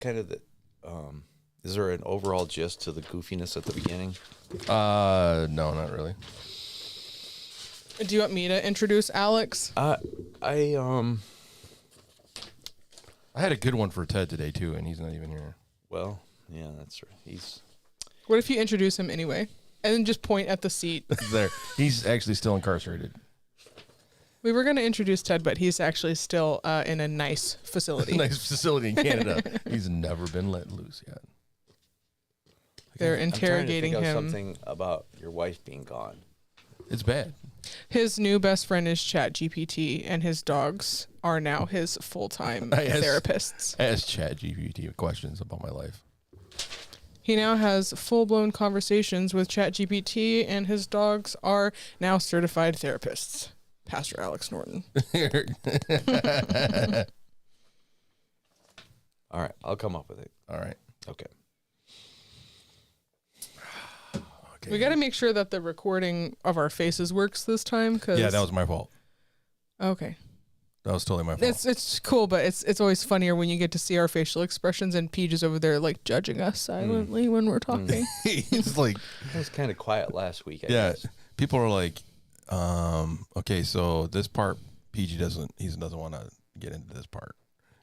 kind of the, is there an overall gist to the goofiness at the beginning? No, not really. Do you want me to introduce Alex? I had a good one for Ted today too, and he's not even here. Well, yeah, that's right. He's. What if you introduce him anyway, and then just point at the seat? There, he's actually still incarcerated. We were going to introduce Ted, but he's actually still in a nice facility. Nice facility in Canada. He's never been let loose yet. They're I'm trying to interrogating think of him. something about your wife being gone. It's bad. His new best friend is ChatGPT, and his dogs are now his full-time therapists. I asked ChatGPT questions about my life. He now has full-blown conversations with ChatGPT, and his dogs are now certified therapists. Pastor Alex Norton. All right, I'll come up with it. All right. Okay. We got to make sure that the recording of our faces works this time. Yeah, that was my fault. Okay. That was totally my fault. It's cool, but it's always funnier when you get to see our facial expressions, and Peach is over there like judging us silently when we're talking. He's like, It was kind of quiet last week. I yeah. guess. People are like, okay, so this part PG doesn't want to get into this part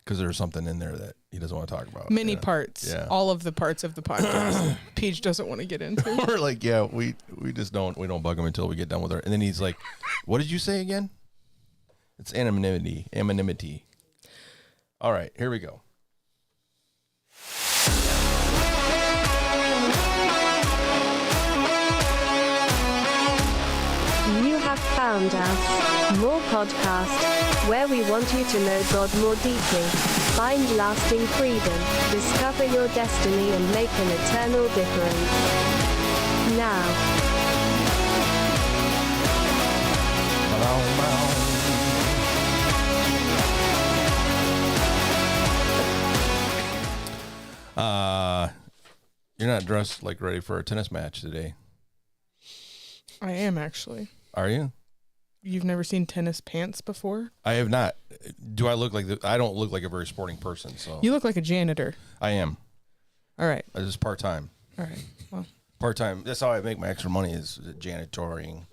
because there's something in there that he doesn't want to talk about. Many parts, all of the parts of the podcast, Peach doesn't want to get into. We're like, yeah, we don't bug him until we get done with her. And then he's like, what did you say again? It's anonymity. All right, here we go. You have found us. More podcast, where we want you to know God more deeply, find lasting freedom, discover your destiny and make an eternal difference. Now. You're not dressed like ready for a tennis match today. I am actually. Are you? You've never seen tennis pants before? I have not. Do I look like I don't look like a very sporting person, so. You look like a janitor. I am. All right. I just part-time. All right. Well. Part-time. That's how I make my extra money is janitoring.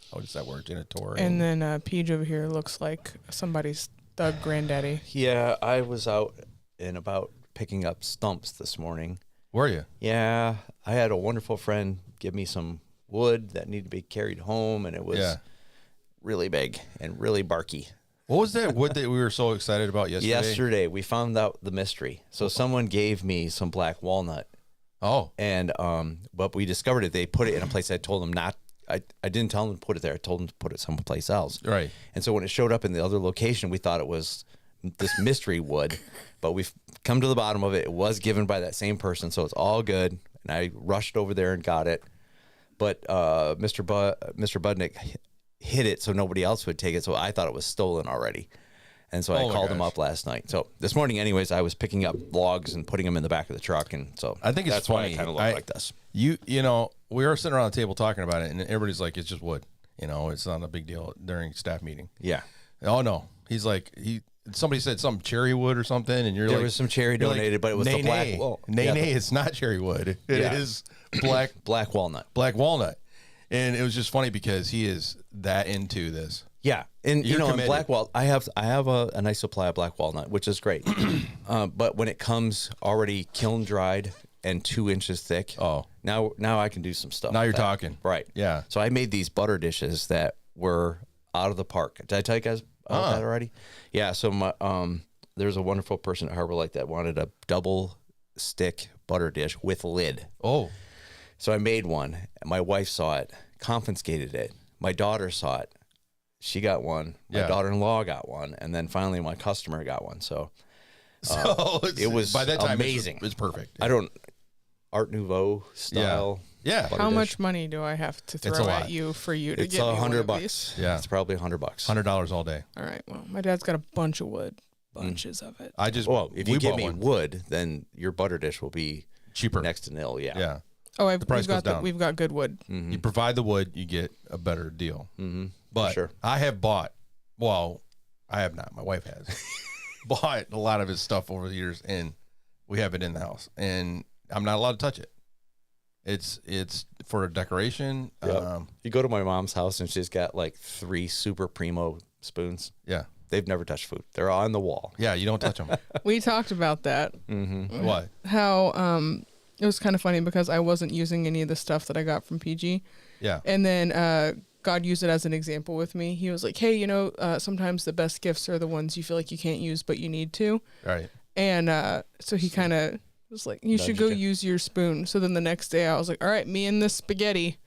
What is that word? Janitoring. And then Peach over here looks like somebody's thug granddaddy. Yeah, I was out and about picking up stumps this morning. Were you? Yeah, I had a wonderful friend give me some wood that needed to be carried home, and it was really big and really barky. What was that wood that we were so excited about yesterday? Yesterday, we found out the mystery. So someone gave me some black walnut. Oh. And but we discovered it. They put it in a place I told them not. I didn't tell them to put it there. I told them to put it someplace else. Right. And so when it showed up in the other location, we thought it was this mystery wood, but we've come to the bottom of it. It was given by that same person, so it's all good. And I rushed over there and got it. But Mr. Budnick hid it so nobody else would take it, so I thought it was stolen already. And so I called him up last night. So this morning, anyways, I was picking up logs and putting them in the back of the truck, and so I think it's that's funny. why I kind of look like this. You know, we were sitting around the table talking about it, and everybody's like, "It's just wood." You know, it's not a big deal during staff meeting. Yeah. Oh no, he's like somebody said some cherry wood or something, and you're there like, was some cherry donated, but it was the black. It's not cherry wood. It is black walnut. Black walnut, and it was just funny because he is that into this. Yeah, and You're in black walnut, I have a nice supply of black walnut, which is great. But when it comes already kiln dried and 2 inches thick, now I can do some stuff. Now with you're that. talking, right? Yeah. So I made these butter dishes that were out of the park. Did I tell you guys about that already? Yeah. So my there's a wonderful person at Harbor Lake that wanted a double stick butter dish with lid. Oh. So I made one. My wife saw it, confiscated it. My daughter saw it. She got one. My daughter-in-law got one, and then finally my customer got one. So it was by that time amazing. It's perfect. I don't Art Nouveau style. Yeah. How much money do I have to throw at you for you to it's get me one of $100. these? Yeah, it's probably $100. $100 all day. All right. Well, my dad's got a bunch of wood, bunches of it. If you give me wood, then your butter dish will be cheaper, next to nil. Yeah. Yeah. Oh, we've got good wood. Mm-hmm. You provide the wood, you get a better deal. Mm-hmm. But sure. I have bought. Well, I have not. My wife has bought a lot of his stuff over the years, and We have it in the house, and I'm not allowed to touch it. It's for a decoration. Yep. You go to my mom's house and she's got like 3 super primo spoons. Yeah. They've never touched food. They're on the wall. Yeah, you don't touch them. We talked about that. What? How it was kind of funny because I wasn't using any of the stuff that I got from PG. Yeah. And then God used it as an example with me. He was like, hey, sometimes the best gifts are the ones you feel like you can't use, but you need to. Right. And so he kind of was like, you should go use your spoon. So then the next day I was like, all right, me and this spaghetti.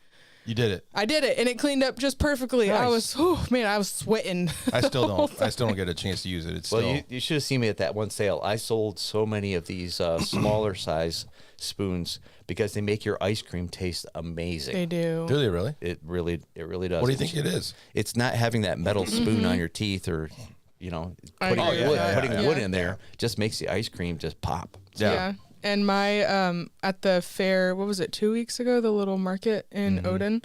You did it. I did it, and it cleaned up just perfectly. Nice. I was sweating. I still don't. I still don't get a chance to use it. It's Well, still. you should have seen me at that one sale. I sold so many of these smaller size spoons because they make your ice cream taste amazing. They do. Do they really? It really does. What do you think it is? It's not having that metal spoon on your teeth or, I putting agree with wood, that. putting wood Yeah. in there just makes the ice cream just pop. Yeah. And my at the fair, what was it, 2 weeks ago, the little market in Odin,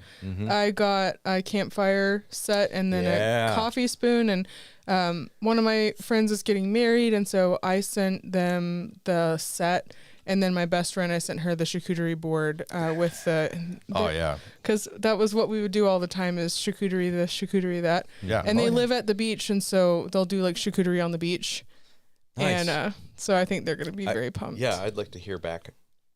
I got a campfire set and then Yeah. a coffee spoon. And one of my friends is getting married, and so I sent them the set. And then my best friend, I sent her the charcuterie board with Oh yeah. because that was what we would do all the time is charcuterie this, charcuterie that. Yeah. And Oh, they yeah. live at the beach, and so they'll do like charcuterie on the beach. Nice. And so I think they're going to be very pumped. Yeah, I'd like to hear back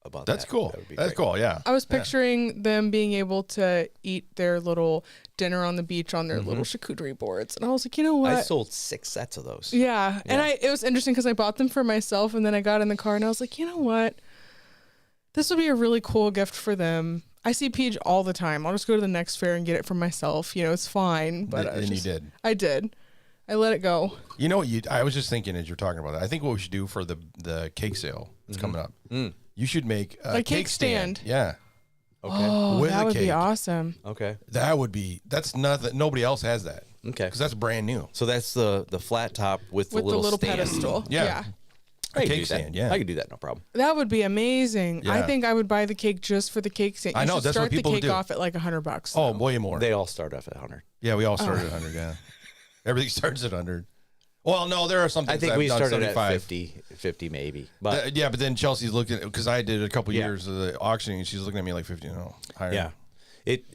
about That's that. cool. That would be That's great. cool. Yeah. I was picturing them being able to eat their little dinner on the beach on their little charcuterie boards. And I was like, you know what? I sold 6 sets of those. Yeah. And Yeah. it was interesting because I bought them for myself, and then I got in the car and I was like, you know what? This would be a really cool gift for them. I see Peach all the time. I'll just go to the next fair and get it for myself. It's fine. But And you did. I did. I let it go. You know what? I was just thinking as you're talking about that. I think what we should do for the cake sale that's coming up. You should make a cake stand. Yeah. Okay. Oh, With that a would be cake. awesome. Okay. That's nothing. Nobody else has that. Okay. Because that's brand new. So that's the flat top with the With the little stand. pedestal. Yeah. I could cake do that. stand, yeah. I could do that, no problem. That would be amazing. I Yeah. think I would buy the cake just for the cake stand. You I know, should that's what start people the cake do. off at like $100. Oh, way more. They all start off at 100. Yeah, we all started at 100. Yeah. Everything starts at 100. Well, no, there are some I things think I've we done started 75. at 50 maybe. But Yeah, but then Chelsea's looking because I did a couple Yeah. years of the auctioning, and she's looking at me like 50. No, higher. yeah, it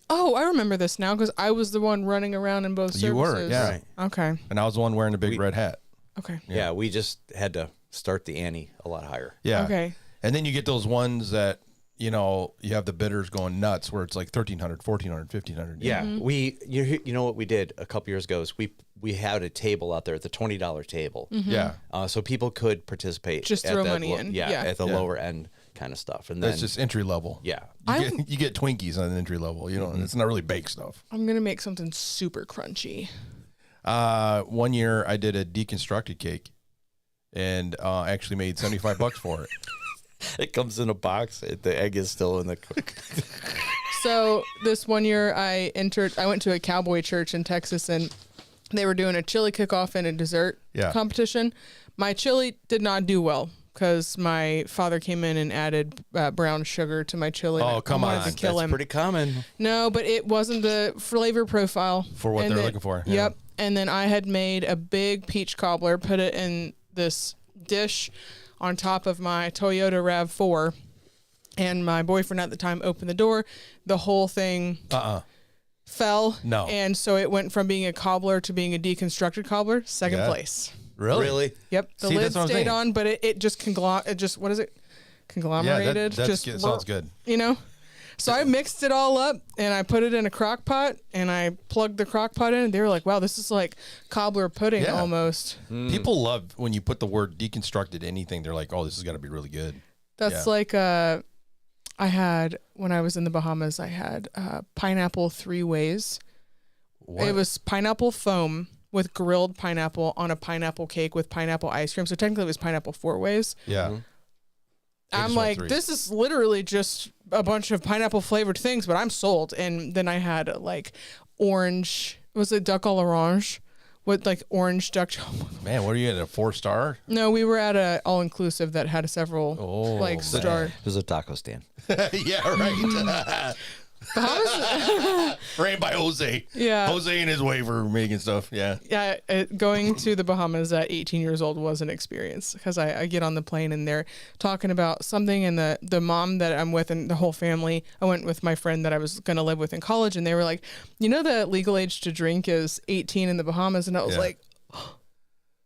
Oh, I remember this now because I was the one running around in both services. You were, yeah. Right. Okay. And I was the one wearing a big red hat. Okay. yeah. We just had to start the ante a lot higher. Yeah. Okay. And then you get those ones that you have the bidders going nuts where it's like 1,300, 1,400, 1,500. Yeah, we you know what we did a couple years ago is we had a table out there at the $20 table. Yeah. So people could participate. Just at throw that money in. Yeah, Yeah. at the Yeah. lower end kind of stuff. And then That's just entry level. yeah, You get Twinkies on the entry level. It's not really baked stuff. I'm going to make something super crunchy. 1 year I did a deconstructed cake and actually made $75 for it. it comes in a box. The egg is still in the. So this one year I went to a cowboy church in Texas, and they were doing a chili cook-off and a dessert Yeah. competition. My chili did not do well because my father came in and added brown sugar to my chili. Oh, and I come wanted on. to kill That's him. pretty common. No, but it wasn't the flavor profile For what And they're then- looking for, yeah. Yep. And then I had made a big peach cobbler, put it in this dish on top of my Toyota RAV4. And my boyfriend at the time opened the door. The whole thing fell. No. And so it went from being a cobbler to being a deconstructed cobbler, second Yeah. place. Really? Yep. The See, lid that's what I'm stayed saying. on, but it just what is it? Yeah, Conglomerated. that just sounds good. So I mixed it all up and I put it in a crock pot and I plugged the crock pot in, and they were like, wow, this is like cobbler pudding Yeah. almost. People love when you put the word deconstructed anything. They're like, oh, this has got to be really good. That's Yeah. like I had when I was in the Bahamas, I had pineapple 3 ways. What? It was pineapple foam with grilled pineapple on a pineapple cake with pineapple ice cream. So technically it was pineapple 4 ways. Yeah. I I'm just went like, 3. this is literally just a bunch of pineapple flavored things, but I'm sold. And then I had like orange, was it duck à l'orange with like orange duck. Man, what are you at, a 4-star? No, we were at a all inclusive that had several Oh, like man. star. There's a taco stand. Yeah, right. Bahamas. Framed by Jose. Yeah. Jose and his waiver making stuff. Yeah. Yeah, going to the Bahamas at 18 years old was an experience because I get on the plane and they're talking about something, and the mom that I'm with and the whole family, I went with my friend that I was going to live with in college, and they were like, the legal age to drink is 18 in the Bahamas, and I was like, oh.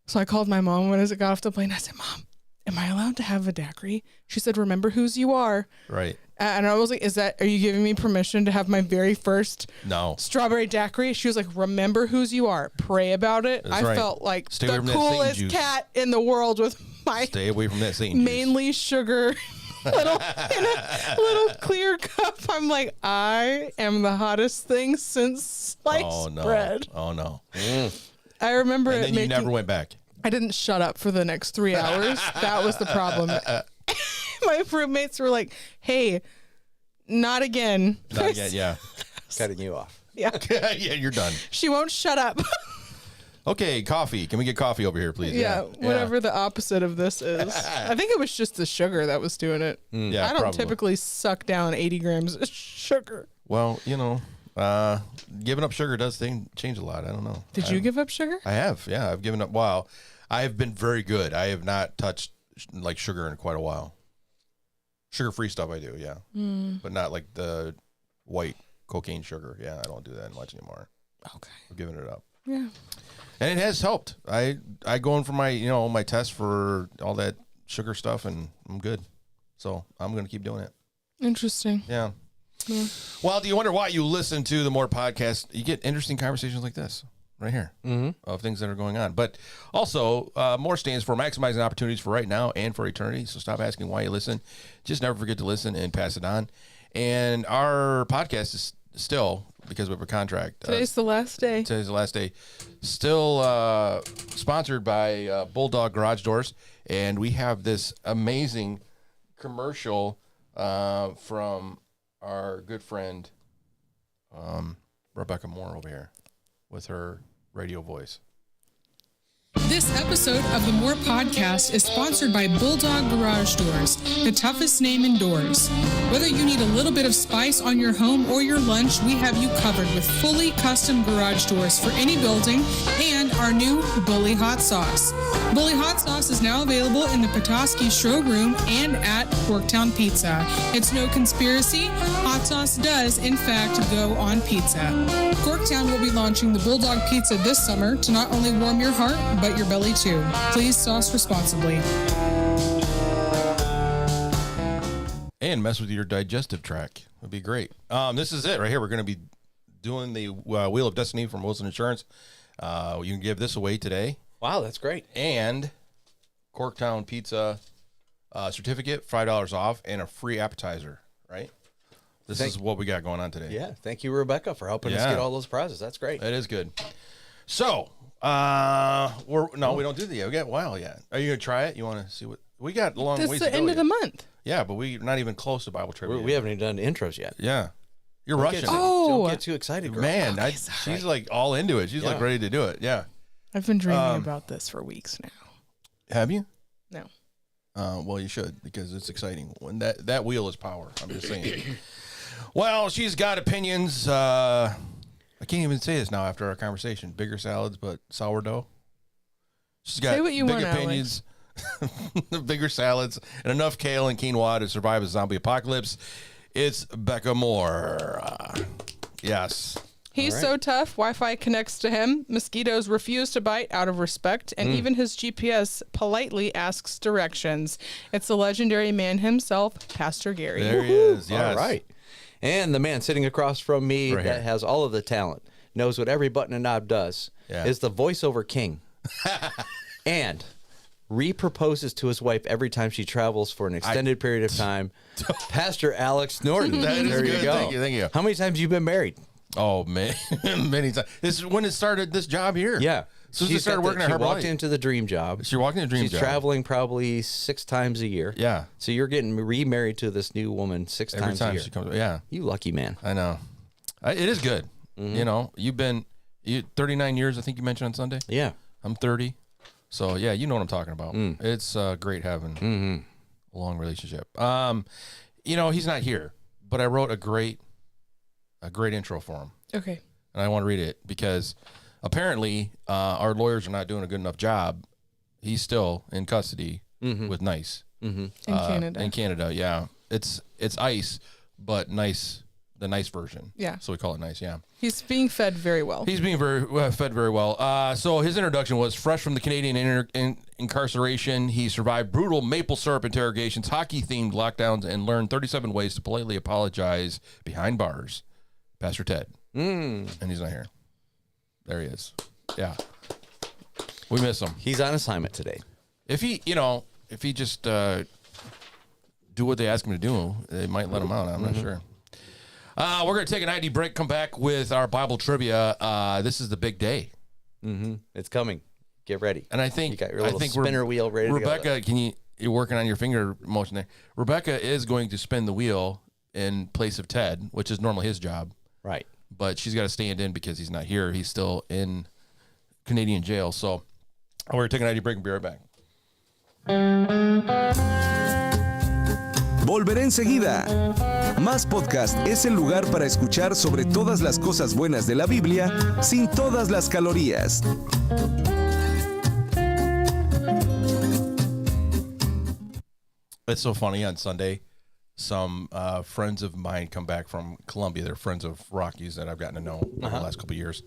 So I called my mom when I got off the plane. I said, Mom, am I allowed to have a daiquiri? She said, remember whose you are. Right. And I was like, are you giving me permission to have my very first strawberry daiquiri? She was like, remember whose you are. Pray about it. That's I right. felt like Stay away the from that Satan coolest juice. cat in the world with my Stay away from that Satan juice. mainly sugar little in a little clear cup. I'm like, I am the hottest thing since sliced bread. Oh, no. I remember And it then you making, never went back. I didn't shut up for the next 3 hours. That was the problem. My roommates were like, hey, not again. Not yet, yeah. Cutting you off. Yeah. Yeah, you're done. She won't shut up. Okay, coffee. Can we get coffee over here, please? Yeah, whatever the opposite of this is. I think it was just the sugar that was doing it. Yeah, I don't probably. typically suck down 80 grams of sugar. Well, giving up sugar does change a lot. I don't know. Did you give up sugar? I have, yeah. I've given up. Wow. I have been very good. I have not touched like sugar in quite a while. Sugar-free stuff I do, yeah. But not like the white cocaine sugar. Yeah, I don't do that much anymore. Okay. I've given it up. Yeah. And it has helped. I go in for my, my test for all that sugar stuff, and I'm good. So I'm going to keep doing it. Interesting. Yeah. Well, do you wonder why you listen to the More podcast? You get interesting conversations like this right here of things that are going on. But also, More stands for maximizing opportunities for right now and for eternity. So stop asking why you listen. Just never forget to listen and pass it on. And our podcast is still, because we have a contract. Today's the last day. Today's the last day. Still sponsored by Bulldog Garage Doors. And we have this amazing commercial from our good friend Rebecca Moore over here with her radio voice. This episode of the More Podcast is sponsored by Bulldog Garage Doors, the toughest name in doors. Whether you need a little bit of spice on your home or your lunch, we have you covered with fully custom garage doors for any building and our new Bully Hot Sauce. Bully Hot Sauce is now available in the Petoskey showroom and at Corktown Pizza. It's no conspiracy. Hot sauce does, in fact, go on pizza. Corktown will be launching the Bulldog Pizza this summer to not only warm your heart, but your belly too. Please sauce responsibly. And mess with your digestive tract. Would be great. This is it right here. We're going to be doing the Wheel of Destiny from Wilson Insurance. You can give this away today. Wow, that's great. And Corktown Pizza certificate, $5 off, and a free appetizer, right? This is what we got going on today. Yeah, thank you, Rebecca, for helping us get all those prizes. That's great. That is good. So, we don't do the yet. Are you gonna try it? You want to see what we got? A long This ways is to the go end of yet. the month. Yeah, but we're not even close to Bible trivia. We haven't even done the intros yet. Yeah, you're Don't rushing. get- it. Oh. Don't get too excited, girl. Man, she's like all into it. She's like Yeah. ready to do it. Yeah. I've been dreaming about this for weeks now. Have you? No. Well, you should, because it's exciting. When that wheel is power. I'm just saying. Well, she's got opinions. I can't even say this now after our conversation. Bigger salads, but sourdough. She's got Say what you big want, opinions. Bigger salads and enough kale and quinoa to survive a zombie apocalypse. It's Becca Moore. Yes. He's All right. so tough, Wi-Fi connects to him. Mosquitoes refuse to bite out of respect, and even his GPS politely asks directions. It's the legendary man himself, Pastor Gary. There he is. Yes. All right. And the man sitting across from me Right that here. has all of the talent, knows what every button and knob does, Yeah. is the voiceover king. And re-proposes to his wife every time she travels for an extended period of time. Pastor Alex Norton. That is there you good. go. Thank you. How many times have you been married? Oh, man. Many times. This is when it started, this job here. Yeah. Since she She's started got working at she Herbalife. walked into the dream job. She walked in a dream She's job. traveling probably 6 times a year. Yeah. So you're getting remarried to this new woman 6 Every times a time year. she comes. Yeah. You lucky man. I know. It is good. You know, you've been 39 years, I think you mentioned on Sunday. Yeah. I'm 30. So, yeah, you know what I'm talking about. It's great having a long relationship. He's not here, but I wrote a great a great intro for him. Okay. And I want to read it because apparently our lawyers are not doing a good enough job. He's still in custody with NICE. In Canada. In Canada, yeah. It's ICE, but NICE, the NICE version. Yeah. So we call it NICE, yeah. He's being fed very well. He's being fed very well. So his introduction was fresh from the Canadian incarceration. He survived brutal maple syrup interrogations, hockey-themed lockdowns, and learned 37 ways to politely apologize behind bars. Pastor Ted. And he's not here. There he is. Yeah. We miss him. He's on assignment today. If he just do what they ask him to do, they might let him out. I'm not sure. We're going to take an ID break, come back with our Bible trivia. This is the big day. It's coming. Get ready. And I think you got your little spinner wheel ready Rebecca, to go. you're working on your finger motion there. Rebecca is going to spin the wheel in place of Ted, which is normally his job. Right. But she's got to stand in because he's not here. He's still in Canadian jail. So we're taking an ID break and be right back. Volveré enseguida. Más Podcast es el lugar para escuchar sobre todas las cosas buenas de la Biblia sin todas las calorías. It's so funny. On Sunday, some friends of mine come back from Colombia. They're friends of Rockies that I've gotten to know over the last couple of years.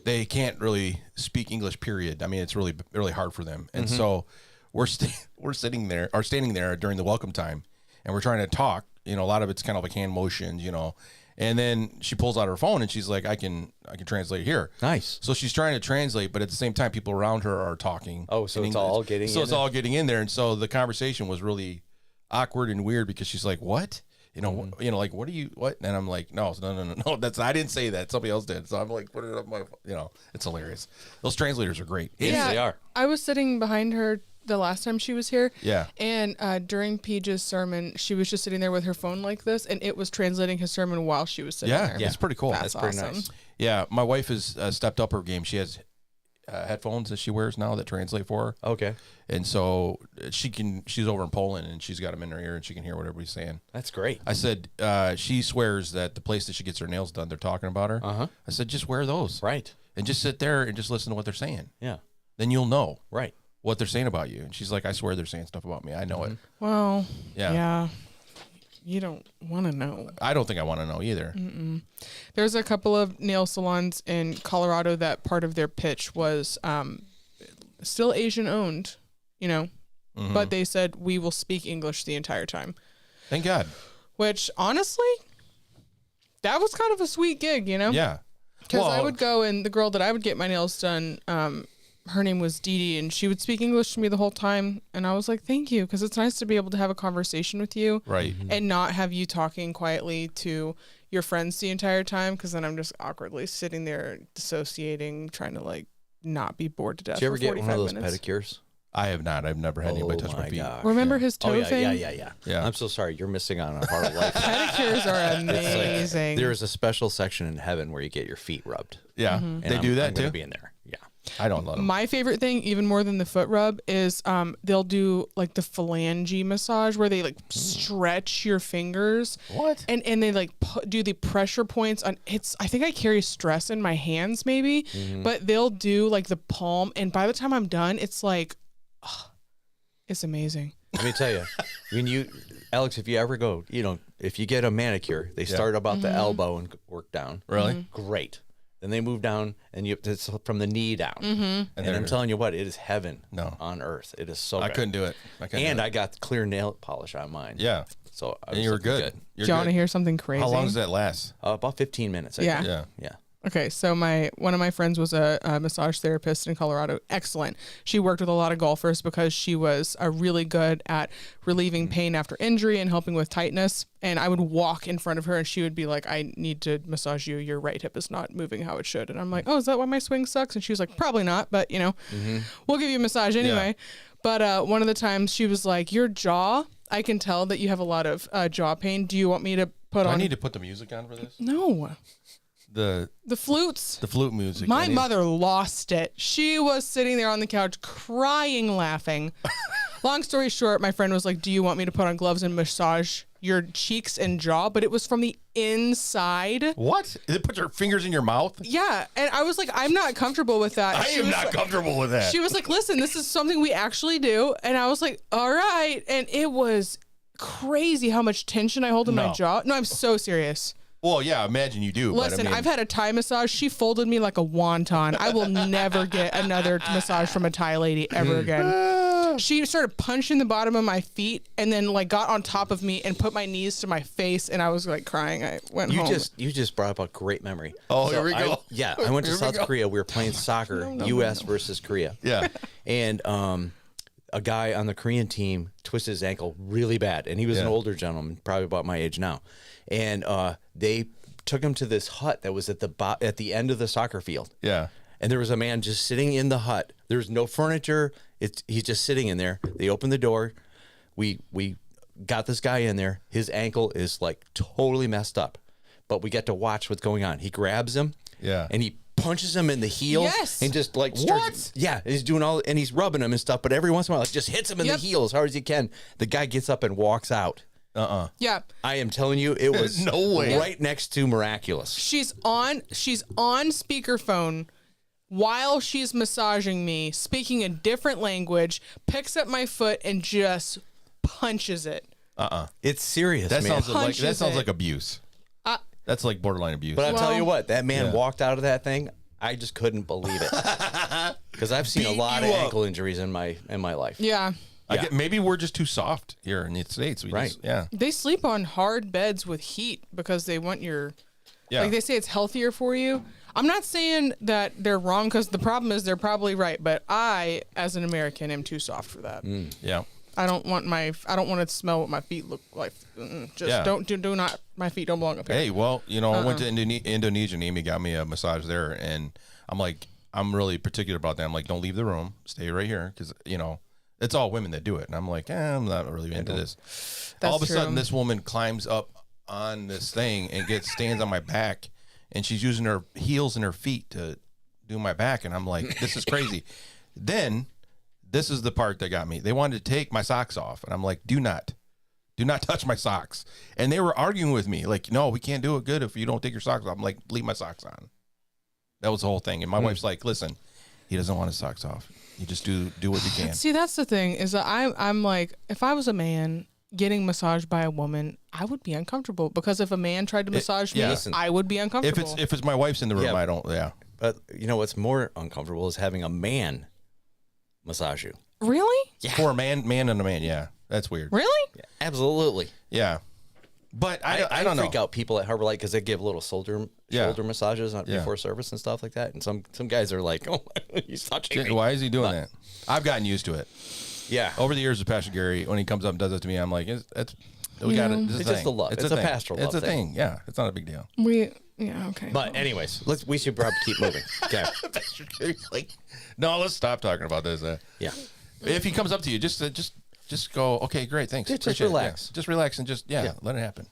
They can't really speak English, period. I mean, it's really, really hard for them. And so we're standing there during the welcome time, and we're trying to talk. You know, a lot of it's kind of like hand motions, you know. And then she pulls out her phone and she's like, I can translate here. Nice. So she's trying to translate, but at the same time, people around her are talking. Oh, so in it's English. all getting So in it's there? all getting in there. And so the conversation was really awkward and weird because she's like, what? You know, like, what are you, what? And I'm like, no, I didn't say that. Somebody else did. So I'm like, put it up my, it's hilarious. Those translators are great. Yes, they are. I was sitting behind her the last time she was here. Yeah. And during Page's sermon, she was just sitting there with her phone like this, and it was translating his sermon while she was sitting there. Yeah, it's pretty cool. That's pretty awesome. nice. Yeah, my wife has stepped up her game. She has headphones that she wears now that translate for her. Okay. And so she's over in Poland and she's got them in her ear and she can hear whatever he's saying. That's great. I said, she swears that the place that she gets her nails done, they're talking about her. I said, just wear those. Right. And just sit there and just listen to what they're saying. Yeah. Then you'll know Right. what they're saying about you. And she's like, I swear they're saying stuff about me. I know it. Well, Yeah. yeah. You don't want to know. I don't think I want to know either. There's a couple of nail salons in Colorado that part of their pitch was still Asian owned, but they said we will speak English the entire time. Thank God. Which honestly, that was kind of a sweet gig, Yeah. Because I Well, would go and the girl that I would get my nails done, her name was Dee Dee, and she would speak English to me the whole time. And I was like, thank you, because it's nice to be able to have a conversation with you. Right. And not have you talking quietly to your friends the entire time, because then I'm just awkwardly sitting there dissociating, trying to not be bored to death. Did you ever for get 45 one of those minutes. pedicures? I have not. I've never had anybody touch my feet. gosh, Remember yeah. his toe yeah, thing? Yeah. I'm so sorry. You're missing out on a part of life. Pedicures are amazing. There is a special section in heaven where you get your feet rubbed. Yeah. Mm-hmm. They And do I'm that gonna too? be in there. Yeah. I don't love them. My favorite thing, even more than the foot rub, is they'll do like the phalange massage where they stretch your fingers. What? And they do the pressure points on I think I carry stress in my hands maybe, but they'll do the palm, and by the time I'm done, it's it's amazing. Let me tell you, Alex, if you ever go, if you get a manicure, they start about the elbow and work down. Really? Great. Then they move down, and it's from the knee down. And I'm telling you what, it is heaven on earth. It is so I good. couldn't do it. I got clear nail polish on mine. Yeah. So I And was you were looking good. You're Do you want to good. hear something crazy? How long does that last? About 15 minutes. I Yeah. think. Yeah. Yeah. Okay, so one of my friends was a massage therapist in Colorado. Excellent. She worked with a lot of golfers because she was really good at relieving pain after injury and helping with tightness. And I would walk in front of her and she would be like, I need to massage you. Your right hip is not moving how it should. And I'm like, oh, is that why my swing sucks? And she was like, probably not, but we'll give you a massage anyway. But one of the times she was like, your jaw, I can tell that you have a lot of jaw pain. Do you want me to put on? I need to put the music on for this. No. The Flutes. the flute music. My I need- mother lost it. She was sitting there on the couch crying, laughing. Long story short, my friend was like, do you want me to put on gloves and massage your cheeks and jaw? But it was from the inside. What? They put their fingers in your mouth? Yeah, and I was like, I'm not comfortable with that. I She am was not like- comfortable with that. She was like, listen, this is something we actually do. And I was like, all right. And it was crazy how much tension I hold in my No. jaw. No, I'm so serious. Well, yeah, imagine you do. Listen, but I mean, I've had a Thai massage. She folded me like a wonton. I will never get another massage from a Thai lady ever again. She started punching the bottom of my feet and then like got on top of me and put my knees to my face, and I was like crying. I went You home. just brought up a great memory. Oh, here we go. I went to Here we South go. Korea. We were playing soccer, U.S. versus Korea. Yeah. And a guy on the Korean team twisted his ankle really bad, and he was an Yeah. older gentleman, probably about my age now. And they took him to this hut that was at the end of the soccer field. Yeah. And there was a man just sitting in the hut. There was no furniture. He's just sitting in there. They opened the door. We got this guy in there. His ankle is like totally messed up, but we get to watch what's going on. He grabs him, Yeah. and he punches him in the heel, Yes. and just like starts, yeah, he's doing all, and he's rubbing him and stuff. But every once in a while, like, just hits him in Yep. the heel as hard as he can. The guy gets up and walks out. yeah. I am telling you, it was No way. right next to miraculous. She's on speakerphone while she's massaging me, speaking a different language, picks up my foot and just punches it. It's serious, That man. sounds like Punches that sounds it. like abuse. That's like borderline abuse. But I'll tell Well- you what, that man Yeah. walked out of that thing. I just couldn't believe it because I've seen a Beat lot you of up. ankle injuries in my life. Yeah. I get, maybe we're just too soft here in the States. We Right. Just, yeah. They sleep on hard beds with heat because they want your Yeah. like they say it's healthier for you. I'm not saying that they're wrong because the problem is they're probably right, but I, as an American, am too soft for that. yeah. I don't want to smell what my feet look like. Just Yeah. do not. My feet don't belong up here. Hey, well, I went to Indonesia and Amy got me a massage there, and I'm like, I'm really particular about that. I'm like, don't leave the room, stay right here, because it's all women that do it, and I'm like, I'm not really into this. That's All of a true. sudden, this woman climbs up on this thing and stands on my back, and she's using her heels and her feet to do my back, and I'm like, this is crazy. Then this is the part that got me. They wanted to take my socks off, and I'm like, do not touch my socks. And they were arguing with me, like, no, we can't do it good if you don't take your socks off. I'm like, leave my socks on. That was the whole thing. And my wife's like, listen, he doesn't want his socks off. You just do what you can. See, that's the thing is that I'm like, if I was a man getting massaged by a woman, I would be uncomfortable because if a man tried to massage me, yeah. Listen, I would be uncomfortable. If it's my wife's in the room, Yeah. I don't. Yeah. But you know what's more uncomfortable is having a man massage you. Really? For a man and a man, yeah, that's weird. Really? Absolutely. Yeah, but I don't freak know. out people at Harbor Light because they give little shoulder massages before service and stuff like that. And some guys are like, "Oh, he's touching me." Why is he doing that? I've gotten used to it Yeah. over the years with Pastor Gary. When he comes up and does it to me, I'm like, we got it. It's just a love. It's a thing. pastoral It's love a thing. Yeah, it's not a big deal. Yeah, okay. But anyways, we should probably keep moving. Okay. Pastor Gary's like, no, let's stop talking about this. Yeah. If he comes up to you, just go, okay, great, thanks. Just Appreciate it. relax. Yeah. Just relax and just let it happen.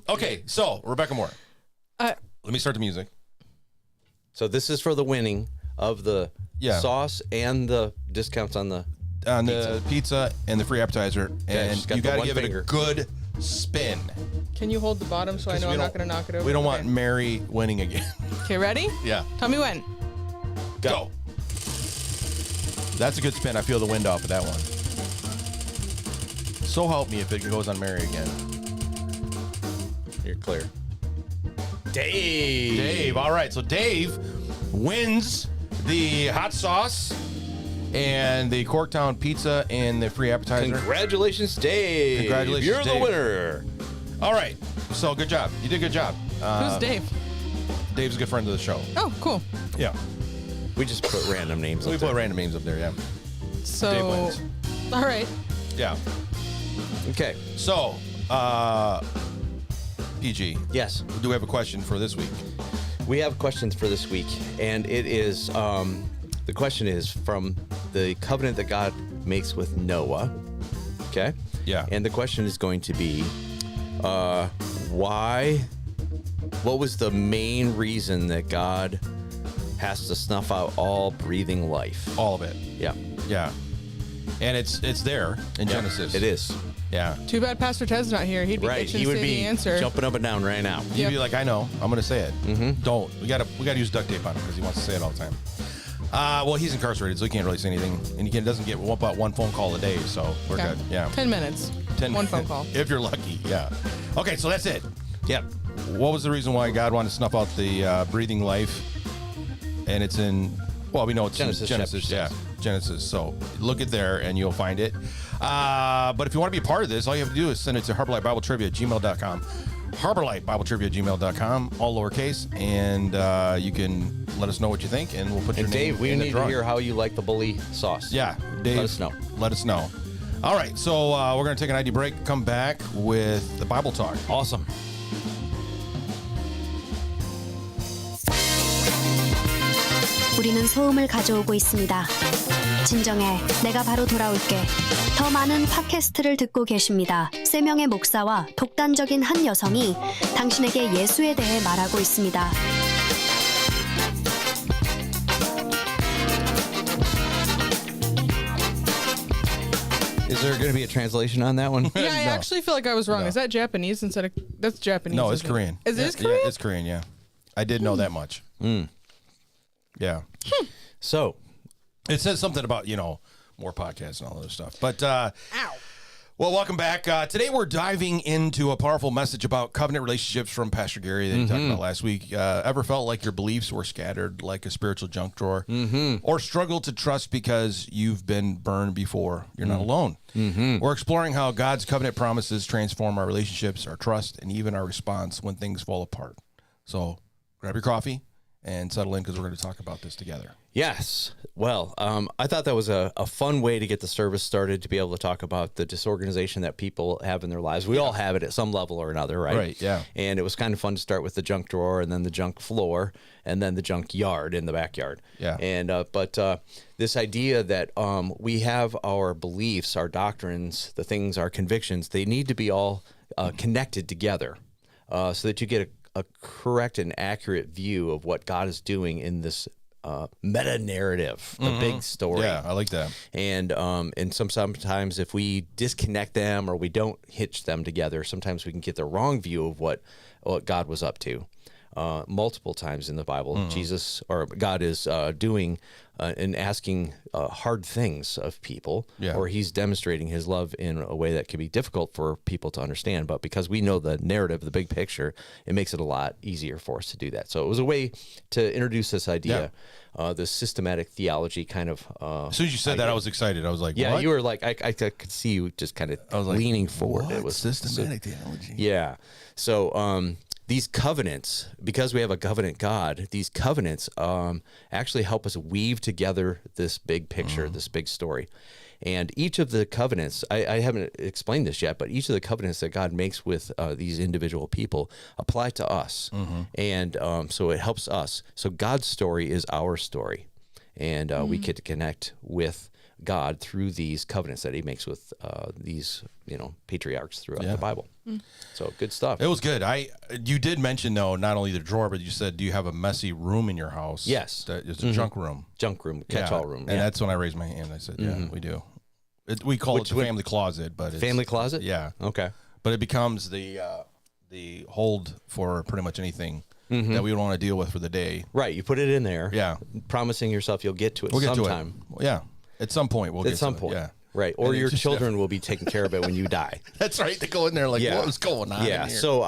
Okay, so Rebecca Moore. Uh, Let me start the music. So this is for the winning of the sauce and the discounts on the Pizza and the free appetizer, and she's got you the got to one give finger. it a good spin. Can you hold the bottom so I know We I'm not don't- going to knock it over? We don't want Okay. Mary winning again. Okay, ready? Yeah, Tell me when. go. That's a good spin. I feel the wind off of that one. So help me if it goes on Mary again. You're clear. Dave. All right, so Dave wins the hot sauce and the Corktown pizza and the free appetizer. Congratulations, Dave. Congratulations, You're Dave. the winner. All right, so good job. You did a good job. Who's Dave? Dave's a good friend of the show. Oh, cool. Yeah, We just put random names we up put there. random names up there. Yeah, So, Dave wins. all right. Yeah. Okay. So, PG, Yes. do we have a question for this week? We have questions for this week, and it is the question is from the covenant that God makes with Noah. Okay. Yeah. And the question is going to be, why? What was the main reason that God has to snuff out all breathing life? All of it. Yeah. Yeah. And it's there in Genesis. It is. Yeah. Too bad Pastor Ted's not here. He'd be Right. itching He to would say the be answer. jumping up and down right now. You'd Yep. be like, I know. I'm going to say it. Mm-hmm. Don't. We gotta use duct tape on him because he wants to say it all the time. Well, he's incarcerated, so he can't really say anything. And he doesn't get about one phone call a day, so we're good. Yeah. 10 minutes. 1 phone call. If you're lucky, yeah. Okay, so that's it. Yep. What was the reason why God wanted to snuff out the breathing life? And it's in, well, we know it's Genesis in Genesis. chapter Yeah, 6. Genesis. So look it there and you'll find it. But if you want to be a part of this, all you have to do is send it to harborlightbibletrivia@gmail.com. harborlightbibletrivia@gmail.com, all lowercase. And you can let us know what you think, and we'll put your And name Dave, we in the need to drawing. hear how you like the bully sauce. Yeah, Dave. Let us know. Let us know. All right, so we're going to take an ID break, come back with the Bible Talk. Awesome. 우리는 소음을 가져오고 있습니다. 진정해, 내가 바로 돌아올게. 더 많은 팟캐스트를 듣고 계십니다. 3명의 목사와 독단적인 한 여성이 당신에게 예수에 대해 말하고 있습니다. Is there going to be a translation on that one? Yeah, I No. actually feel like I was wrong. No. Is that Japanese instead of... That's Japanese. No, it's isn't it? Korean. Is yeah, it Korean? Yeah, it's Korean, yeah. I did know that much. Yeah. So, It says something about, more podcasts and all that other stuff. But, Ow. well, welcome back. Today we're diving into a powerful message about covenant relationships from Pastor Gary that he talked about last week. Ever felt like your beliefs were scattered like a spiritual junk drawer? Or struggled to trust because you've been burned before? You're not alone. We're exploring how God's covenant promises transform our relationships, our trust, and even our response when things fall apart. So grab your coffee and settle in because we're going to talk about this together. yes. Well, I thought that was a fun way to get the service started, to be able to talk about the disorganization that people have in their lives. We all have it at some level or another, right? Right, yeah. And it was kind of fun to start with the junk drawer, and then the junk floor, and then the junk yard in the backyard. Yeah. And but this idea that we have our beliefs, our doctrines, the things, our convictions, they need to be all connected together, so that you get a correct and accurate view of what God is doing in this meta narrative, the big story. Yeah, I like that. And sometimes if we disconnect them or we don't hitch them together, sometimes we can get the wrong view of what God was up to. Multiple times in the Bible, Jesus or God is doing and asking hard things of people, Yeah. or he's demonstrating his love in a way that can be difficult for people to understand. But because we know the narrative, the big picture, it makes it a lot easier for us to do that. So it was a way to introduce this idea, this systematic theology kind of. As soon as you said that, I was excited. I was like, Yeah, what? you were like, I could see you just kind of was like, leaning forward. What? It was systematic theology. yeah. So these covenants, because we have a covenant God, these covenants actually help us weave together this big picture, this big story. And each of the covenants, I haven't explained this yet, but each of the covenants that God makes with these individual people apply to us. And so it helps us. So God's story is our story. And we get to connect with God through these covenants that he makes with these, patriarchs throughout the Bible. So good stuff. It was good. You did mention though, not only the drawer, but you said, do you have a messy room in your house? Yes. That is a junk room. Junk room, catch-all room. And that's when I raised my hand. I said, yeah, we do. We call it the family closet, but it's, family closet? Yeah. Okay. But it becomes the hold for pretty much anything that we want to deal with for the day. Right. You put it in there. Yeah. Promising yourself you'll get to it We'll get sometime. to it. Yeah. At some point, we'll get At some to it. point. Yeah. Right. Or And it your just children will be taking care of it when you die. That's right. They go in there like, what is going on Yeah. in here? So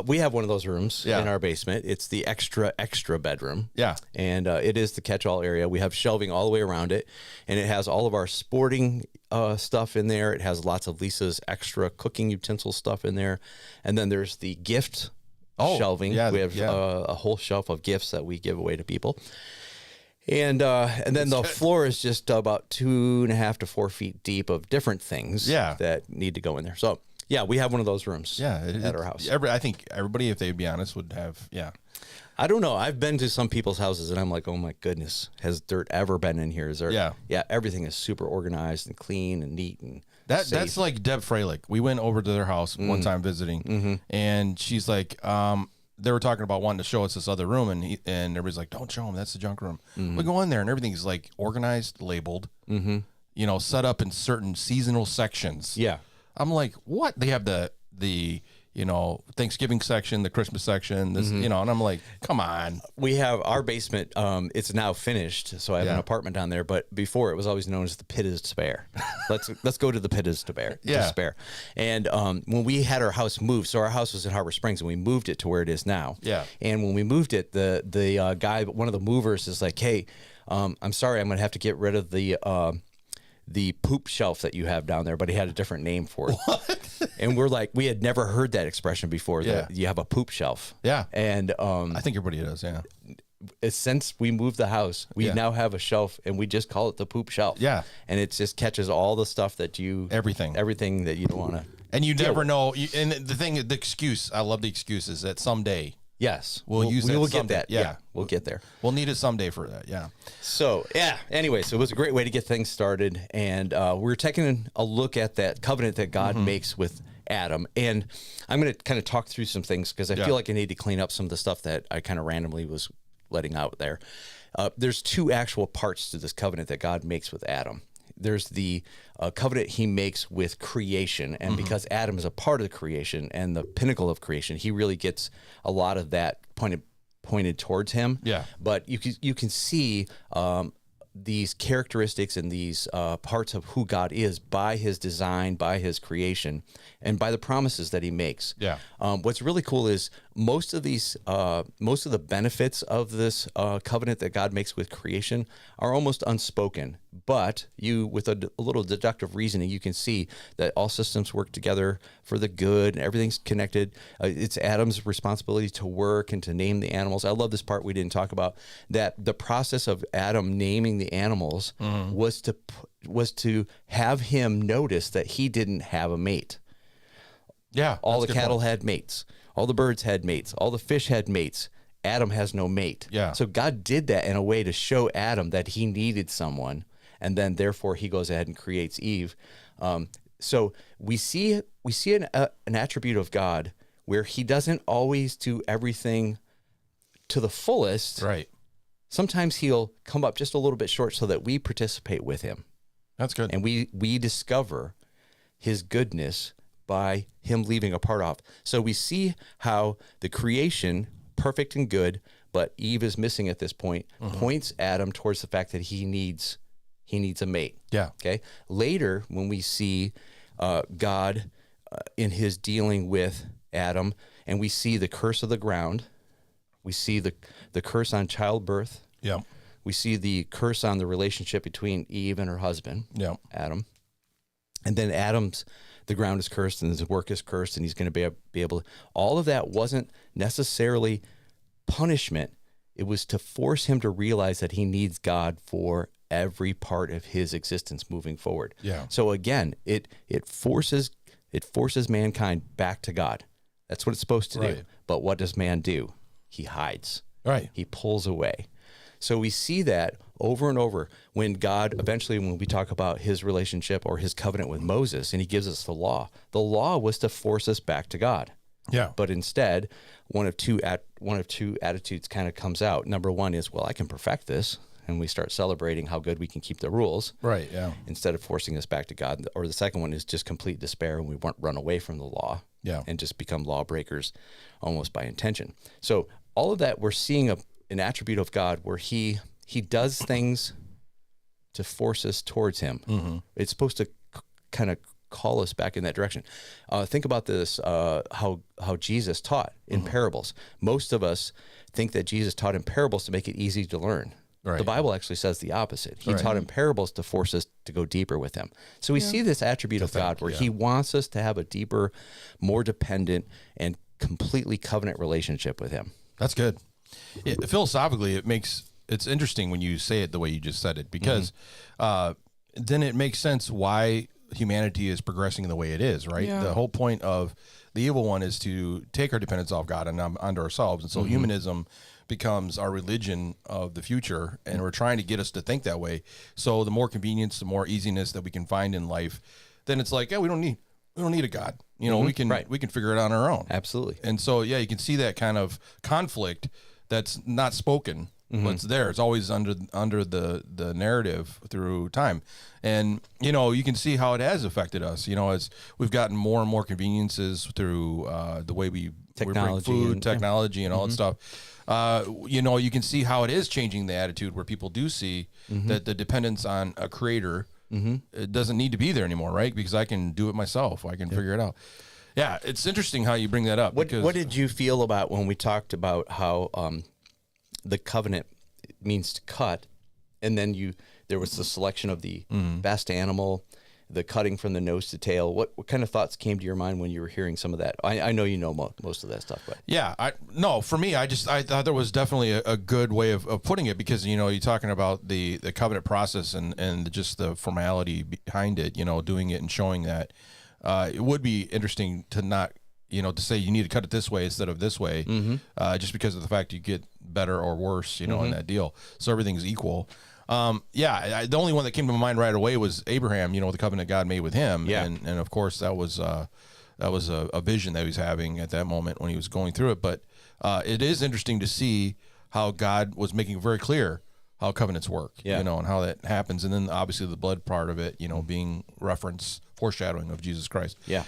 we have one of those rooms Yeah. in our basement. It's the extra bedroom. Yeah. And it is the catch-all area. We have shelving all the way around it, and it has all of our sporting stuff in there. It has lots of Lisa's extra cooking utensil stuff in there. And then there's the gift shelving. yeah, We have a whole shelf of gifts that we give away to people. And then the floor is just about 2.5 to 4 feet deep of different things that need to go in there. So yeah, we have one of those rooms at our house. I think everybody, if they'd be honest, would have, I don't know. I've been to some people's houses and I'm like, oh my goodness, has dirt ever been in here? Is there? Yeah. Everything is super organized and clean and neat and safe. That's like Deb Freilich. We went over to their house one time visiting, and she's like, they were talking about wanting to show us this other room, and everybody's like, don't show them. That's the junk room. We go in there, and everything's like organized, labeled, set up in certain seasonal sections. Yeah. I'm like, what? They have the Thanksgiving section, the Christmas section, this, and I'm like, come on. We have our basement. It's now finished, so I have an apartment down there. But before, it was always known as the pit of despair. Let's go to the pit of despair. Despair. And when we had our house moved, so our house was in Harbor Springs, and we moved it to where it is now. Yeah. And when we moved it, the guy, one of the movers, is like, "Hey, I'm sorry, I'm going to have to get rid of the poop shelf that you have down there," but he had a different name for it. What? And we're like, we had never heard that expression before. That you have a poop shelf. Yeah. And I think everybody does. Yeah. Since we moved the house, we now have a shelf, and we just call it the poop shelf. Yeah. And it just catches all the stuff that everything that you don't want to. And you never know. And the excuse, I love the excuse, is that someday. Yes, we'll use that. We'll someday. get that. Yeah, we'll get there. We'll need it someday for that. Yeah. So anyway, so it was a great way to get things started, and we're taking a look at that covenant that God makes with Adam, and I'm going to kind of talk through some things because I feel like I need to clean up some of the stuff that I kind of randomly was letting out there. There's two actual parts to this covenant that God makes with Adam. There's the covenant he makes with creation, and because Adam is a part of the creation and the pinnacle of creation, he really gets a lot of that pointed towards him. Yeah. But you can see these characteristics and these parts of who God is by his design, by his creation, and by the promises that he makes. Yeah. What's really cool is most of the benefits of this covenant that God makes with creation are almost unspoken. But with a little deductive reasoning, you can see that all systems work together for the good, and everything's connected. It's Adam's responsibility to work and to name the animals. I love this part we didn't talk about, that the process of Adam naming the animals was to have him notice that he didn't have a mate. Yeah. All the cattle had mates. All the birds had mates. All the fish had mates. Adam has no mate. Yeah. So God did that in a way to show Adam that he needed someone, and then therefore he goes ahead and creates Eve. So we see an attribute of God where he doesn't always do everything to the fullest. Right. Sometimes he'll come up just a little bit short so that we participate with him. That's good. And we discover his goodness by him leaving a part off. So we see how the creation, perfect and good, but Eve is missing at this point, points Adam towards the fact that he needs a mate. Yeah. Okay. Later, when we see God in his dealing with Adam, and we see the curse of the ground, we see the curse on childbirth. Yeah. We see the curse on the relationship between Eve and her husband, Adam. And then the ground is cursed and his work is cursed, and he's going to be able to, all of that wasn't necessarily punishment. It was to force him to realize that he needs God for every part of his existence moving forward. Yeah. So again, it forces mankind back to God. That's what it's supposed to do. But what does man do? He hides. Right. He pulls away. So we see that over and over when God, eventually when we talk about his relationship or his covenant with Moses, and he gives us the law was to force us back to God. Yeah. But instead, one of two attitudes kind of comes out. Number one is, well, I can perfect this, and we start celebrating how good we can keep the rules. Right, yeah. Instead of forcing us back to God. Or the second one is just complete despair, and we won't run away from the law. Yeah. And just become lawbreakers almost by intention. So all of that, we're seeing an attribute of God where he does things to force us towards him. Mm-hmm. It's supposed to kind of call us back in that direction. Think about this, how Jesus taught in parables. Most of us think that Jesus taught in parables to make it easy to learn. Right. The Bible actually says the opposite. He taught in parables to force us to go deeper with him. So we see this attribute of God where he wants us to have a deeper, more dependent, and completely covenant relationship with him. That's good. Philosophically, it's interesting when you say it the way you just said it, because then it makes sense why humanity is progressing the way it is, right? Yeah. The whole point of the evil one is to take our dependence off God and onto ourselves. And so humanism becomes our religion of the future, and we're trying to get us to think that way. So the more convenience, the more easiness that we can find in life, then it's like, we don't need a God. You know, we can figure it out on our own. Absolutely. And so, you can see that kind of conflict that's not spoken, but it's there. It's always under the narrative through time. And, you know, you can see how it has affected us, you know, as we've gotten more and more conveniences through the way we bring food, technology, and all that stuff. You know, you can see how it is changing the attitude where people do see that the dependence on a creator, it doesn't need to be there anymore, right? Because I can do it myself. I can figure it out. Yeah, it's interesting how you bring that up. What did you feel about when we talked about how the covenant means to cut, and then there was the selection of the best animal, the cutting from the nose to tail. What kind of thoughts came to your mind when you were hearing some of that? I know you know most of that stuff, but for me, I thought there was definitely a good way of putting it, because, you know, you're talking about the covenant process and just the formality behind it, you know, doing it and showing that. It would be interesting to not, you know, to say you need to cut it this way instead of this way, just because of the fact you get better or worse, you know, in that deal. So everything's equal. The only one that came to my mind right away was Abraham, you know, the covenant God made with him. Yeah. And of course that was a vision that he was having at that moment when he was going through it. But it is interesting to see how God was making very clear how covenants work, you know, and how that happens. And then obviously the blood part of it, you know, being foreshadowing of Jesus Christ. Yeah.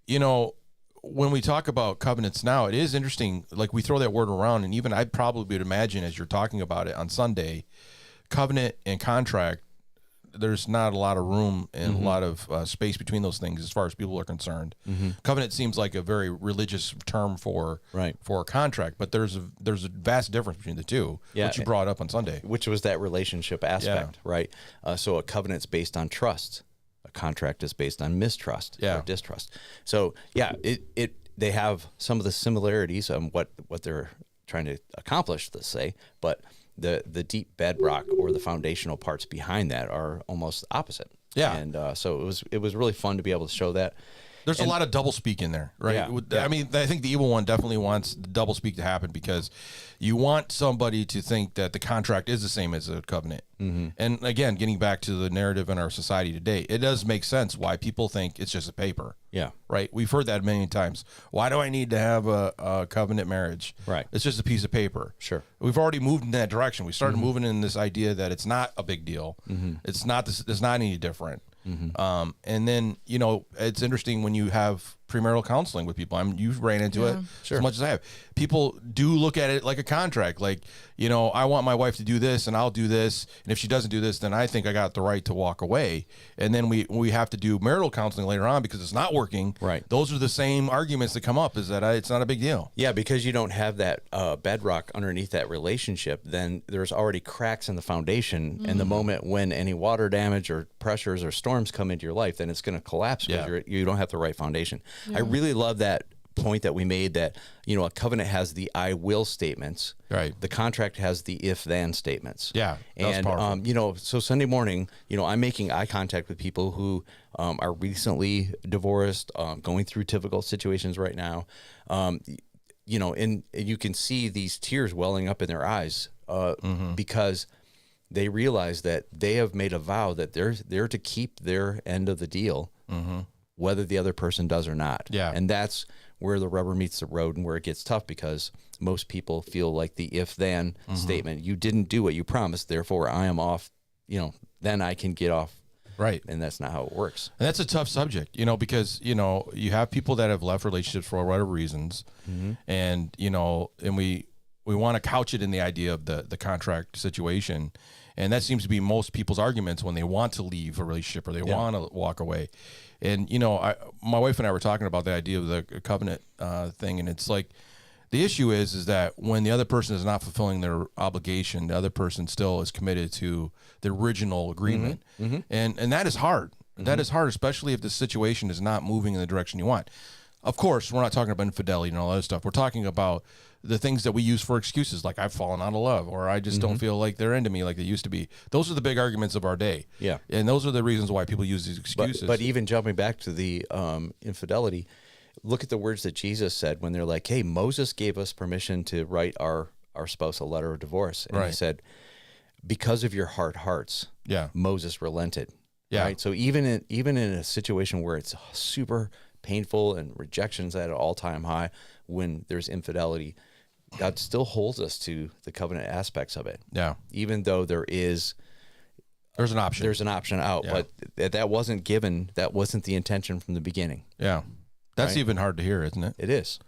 You know, when we talk about covenants now, it is interesting. Like, we throw that word around, and even I probably would imagine, as you're talking about it on Sunday, covenant and contract, there's not a lot of room and a lot of space between those things as far as people are concerned. Covenant seems like a very religious term for a contract, but there's a vast difference between the two, which you brought up on Sunday. Which was that relationship aspect, right? So a covenant's based on trust. A contract is based on mistrust or distrust. So they have some of the similarities on what they're trying to accomplish, let's say, but the deep bedrock or the foundational parts behind that are almost opposite. Yeah. And so it was really fun to be able to show that. There's a lot of double speak in there, right? Yeah. I mean, I think the evil one definitely wants the double speak to happen, because you want somebody to think that the contract is the same as a covenant. And again, getting back to the narrative in our society today, it does make sense why people think it's just a paper. Yeah. Right? We've heard that many times. Why do I need to have a covenant marriage? Right. It's just a piece of paper. Sure. We've already moved in that direction. We started moving in this idea that it's not a big deal. It's not any different. And then, you know, it's interesting when you have premarital counseling with people. You've ran into it as much as I have. People do look at it like a contract. Like, you know, I want my wife to do this and I'll do this. And if she doesn't do this, then I think I got the right to walk away. And then we have to do marital counseling later on because it's not working. Right. Those are the same arguments that come up, is that it's not a big deal. Yeah, because you don't have that bedrock underneath that relationship, then there's already cracks in the foundation. And the moment when any water damage or pressures or storms come into your life, then it's going to collapse because you don't have the right foundation. I really love that point that we made, that, you know, a covenant has the I will statements. Right. The contract has the if then statements. Yeah. And, you know, so Sunday morning, you know, I'm making eye contact with people who are recently divorced, going through difficult situations right now. You know, and you can see these tears welling up in their eyes because they realize that they have made a vow that they're to keep their end of the deal, whether the other person does or not. Yeah. And that's where the rubber meets the road and where it gets tough, because most people feel like the if-then statement, you didn't do what you promised, therefore I am off, you know, then I can get off. Right. And that's not how it works. And that's a tough subject, you know, because, you know, you have people that have left relationships for whatever reasons. And, you know, and we want to couch it in the idea of the contract situation. And that seems to be most people's arguments when they want to leave a relationship or they want to walk away. And, you know, my wife and I were talking about the idea of the covenant thing. And it's like, the issue is that when the other person is not fulfilling their obligation, the other person still is committed to the original agreement. And that is hard. That is hard, especially if the situation is not moving in the direction you want. Of course, we're not talking about infidelity and all that stuff. We're talking about the things that we use for excuses, like I've fallen out of love, or I just don't feel like they're into me like they used to be. Those are the big arguments of our day. Yeah. And those are the reasons why people use these excuses. But even jumping back to the infidelity, look at the words that Jesus said when they're like, hey, Moses gave us permission to write our spouse a letter of divorce. And he said, because of your hard hearts, Moses relented. Yeah. Right. So even in a situation where it's super painful and rejection's at an all-time high, when there's infidelity, God still holds us to the covenant aspects of it, Yeah. even though there's an option. an option out, Yeah. but that wasn't given. That wasn't the intention from the beginning. Yeah. That's Right. even hard to hear, isn't it? It is.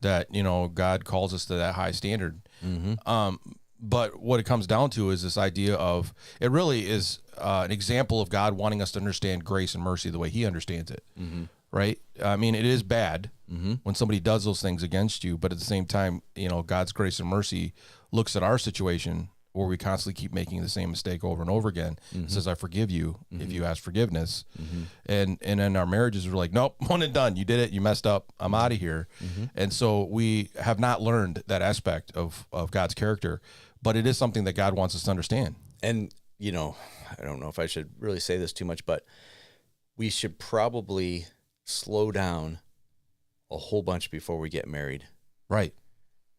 That, God calls us to that high standard. But what it comes down to is this idea of, it really is an example of God wanting us to understand grace and mercy the way he understands it. Right? I mean, it is bad when somebody does those things against you, but at the same time, God's grace and mercy looks at our situation where we constantly keep making the same mistake over and over again. Says, I forgive you if you ask forgiveness. And in our marriages, we're like, nope, one and done. You did it. You messed up. I'm out of here. And so we have not learned that aspect of God's character, but it is something that God wants us to understand. And, I don't know if I should really say this too much, but we should probably slow down a whole bunch before we get married, Right.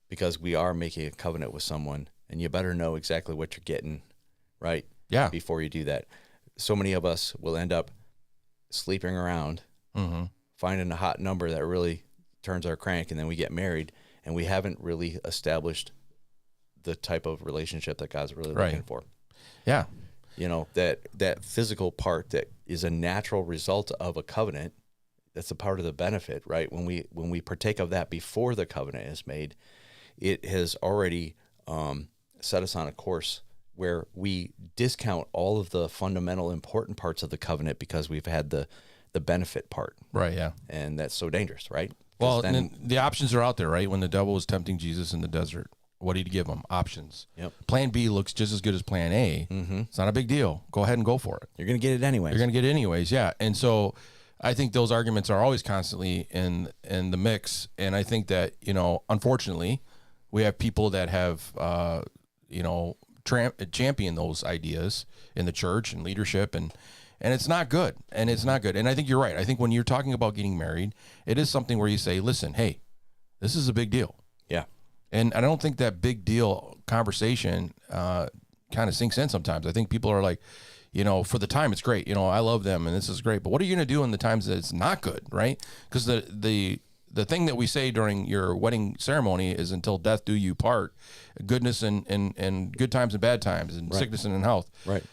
because we are making a covenant with someone, and you better know exactly what you're getting, right? Yeah. Before you do that. So many of us will end up sleeping around, finding a hot number that really turns our crank, and then we get married, and we haven't really established the type of relationship that God's really Right. looking for. Yeah. That physical part that is a natural result of a covenant, that's a part of the benefit, right? When we partake of that before the covenant is made, it has already set us on a course where we discount all of the fundamental important parts of the covenant because we've had the benefit part, Right. Yeah. and that's so dangerous, right? 'Cause Well, then, and the options are out there, right? When the devil was tempting Jesus in the desert, what did he give him? Options. Yep. Plan B looks just as good as plan A. It's not a big deal. Go ahead and go for it. you're going to get it anyway. You're going to get it anyways. Yeah. And so I think those arguments are always constantly in the mix. And I think that, unfortunately, we have people that have, champion those ideas in the church and leadership, and it's not good. And it's not good. And I think you're right. I think when you're talking about getting married, it is something where you say, listen, hey, this is a big deal. Yeah. And I don't think that big deal conversation kind of sinks in sometimes. I think people are like, for the time it's great. I love them and this is great. But what are you going to do in the times that it's not good, right? Because the thing that we say during your wedding ceremony is until death do you part, goodness and good times and bad times, and sickness and in health. Right.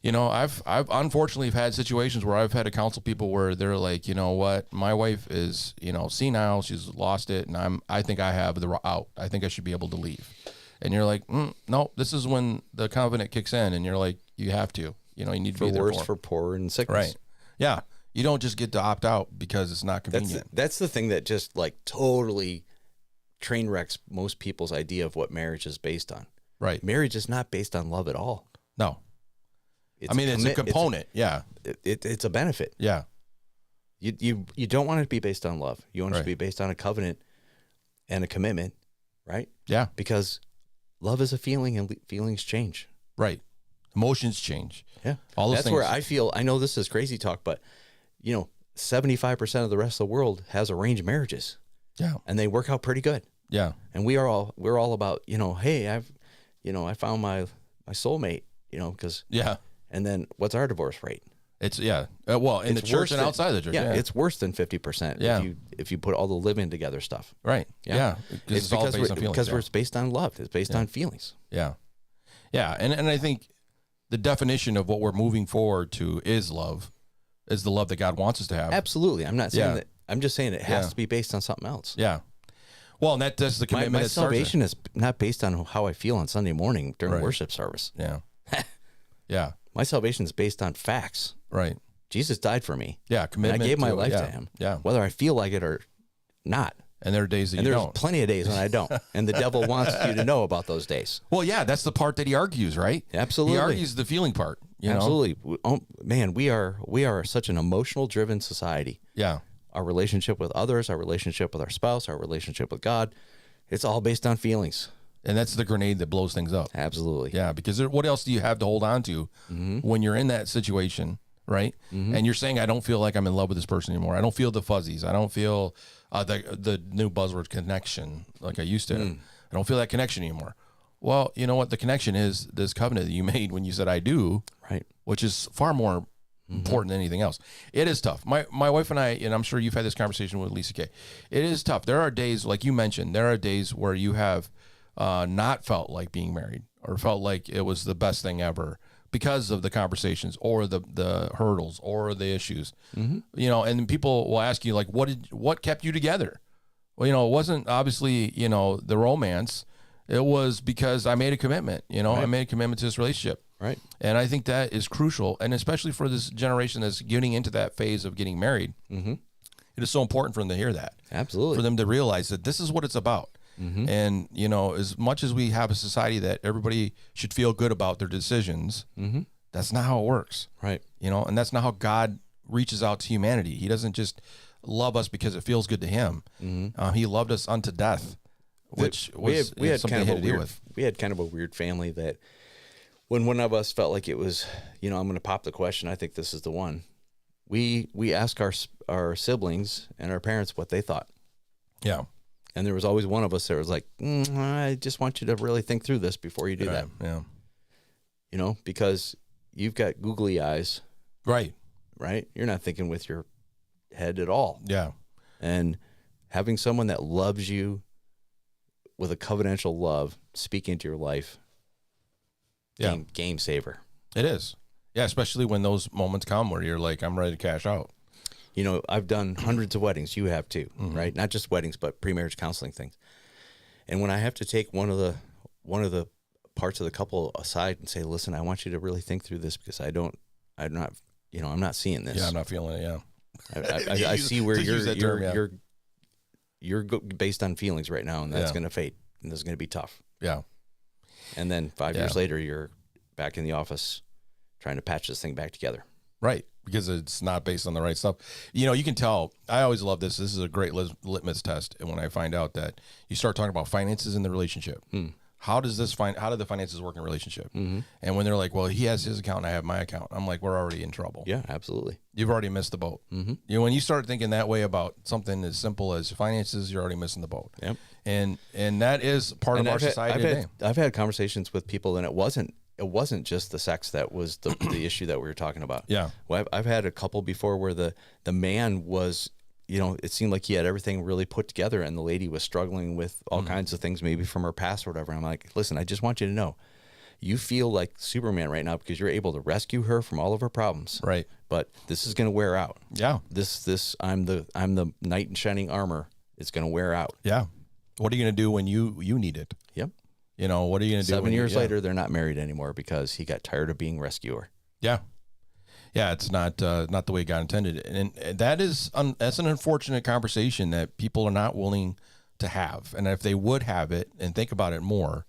I've unfortunately had situations where I've had to counsel people where they're like, you know what, my wife is, senile, she's lost it, and I think I have the out. I think I should be able to leave. And you're like, no, this is when the covenant kicks in, and you're like, you have to, you need to For be there worse, for for poor, and sickness. right. Yeah, you don't just get to opt out because it's not convenient. That's the thing that just like totally train wrecks most people's idea of what marriage is based on. Right. Marriage is not based on love at all. No. It's It's a component. Yeah. It's a benefit. Yeah. You don't want it to be based on love. You want it Right. to be based on a covenant and a commitment, right? Yeah. Because love is a feeling, and feelings change. Right. Emotions change. Yeah. All those That's things. where I know this is crazy talk, but 75% of the rest of the world has arranged marriages, Yeah. and they work out pretty good. Yeah. And we're all about, hey, I found my soulmate, because, Yeah. and then what's our divorce rate? It's in the It's church worse and than- outside the church. Yeah, it's worse than 50%. Yeah. If you put all the living together stuff. right. Yeah. It's all based on feelings. Because yeah. it's based on love. It's based on feelings. Yeah. Yeah. And I think the definition of what we're moving forward to is love, is the love that God wants us to have. Absolutely. I'm not saying Yeah. that. I'm just saying it has Yeah. to be based on something else. Yeah. Well, and that's the commitment. My that starts it. salvation is not based on how I feel on Sunday morning during Right. worship service. Yeah. Yeah. My salvation is based on facts. Right. Jesus died for me. Yeah. And Commitment. I gave my to- life yeah. to him. Yeah. Whether I feel like it or not. And there are days that And you there's don't. plenty of days when I don't. And the devil wants you to know about those days. Well, yeah, that's the part that he argues, right? Absolutely. He argues the feeling part. You know? Absolutely. Oh, man, we are such an emotional driven society. Yeah. Our relationship with others, our relationship with our spouse, our relationship with God, it's all based on feelings. And that's the grenade that blows things up. Absolutely. Yeah, because what else do you have to hold on to when you're in that situation, right? And you're saying, I don't feel like I'm in love with this person anymore. I don't feel the fuzzies. I don't feel the new buzzword connection like I used to. I don't feel that connection anymore. Well, you know what? The connection is this covenant that you made when you said I do, Right. which is far more important than anything else. It is tough. My wife and I, and I'm sure you've had this conversation with Lisa Kay. It is tough. There are days, like you mentioned, there are days where you have not felt like being married or felt like it was the best thing ever because of the conversations or the hurdles or the issues. You know, and people will ask you, like, what kept you together? Well, you know, it wasn't obviously, you know, the romance. It was because I made a commitment, you know, I made a commitment to this relationship. Right. And I think that is crucial. And especially for this generation that's getting into that phase of getting married, it is so important for them to hear that. Absolutely. For them to realize that this is what it's about. And, you know, as much as we have a society that everybody should feel good about their decisions, that's not how it works. Right. You know, and that's not how God reaches out to humanity. He doesn't just love us because it feels good to him. He loved us unto death, which we had something kind he of had a to deal weird, with. we had kind of a weird family that when one of us felt like it was, you know, I'm going to pop the question, I think this is the one. We asked our siblings and our parents what they thought. Yeah. And there was always one of us that was like, I just want you to really think through this before you do that. Yeah. You know, because you've got googly eyes, Right. right? You're not thinking with your head at all. Yeah. And having someone that loves you with a covenantal love speak into your life, Yeah. game saver. It is. Yeah, especially when those moments come where you're like, I'm ready to cash out. You know, I've done hundreds of weddings. You have too, right? Not just weddings, but pre-marriage counseling things. And when I have to take one of the parts of the couple aside and say, "Listen, I want you to really think through this because I'm not seeing this. Yeah, I'm not feeling it. Yeah. I see where To use that term, yeah. you're based on feelings right now, and that's Yeah. going to fade, and this is going to be tough. Yeah. And then 5 years Yeah. later, you're back in the office trying to patch this thing back together. Right. Because it's not based on the right stuff. You know, you can tell. I always love this. This is a great litmus test. And when I find out that you start talking about finances in the relationship, how do the finances work in a relationship? And when they're like, well, he has his account and I have my account, I'm like, we're already in trouble. Yeah, absolutely. You've already missed the boat. You know, when you start thinking that way about something as simple as finances, you're already missing the boat. Yep. And that is part of our society today. I've had conversations with people, and it wasn't just the sex that was the issue that we were talking about. Yeah. Well, I've had a couple before where the man was, you know, it seemed like he had everything really put together, and the lady was struggling with all kinds of things, maybe from her past or whatever. I'm like, listen, I just want you to know, you feel like Superman right now because you're able to rescue her from all of her problems. Right. But this is going to wear out. Yeah. This I'm the knight in shining armor. It's going to wear out. Yeah. What are you going to do when you need it? Yep. You know, what are you going to do? 7 years later, they're not married anymore because he got tired of being rescuer. Yeah. Yeah, it's not the way God intended it. And that's an unfortunate conversation that people are not willing to have. And if they would have it and think about it more,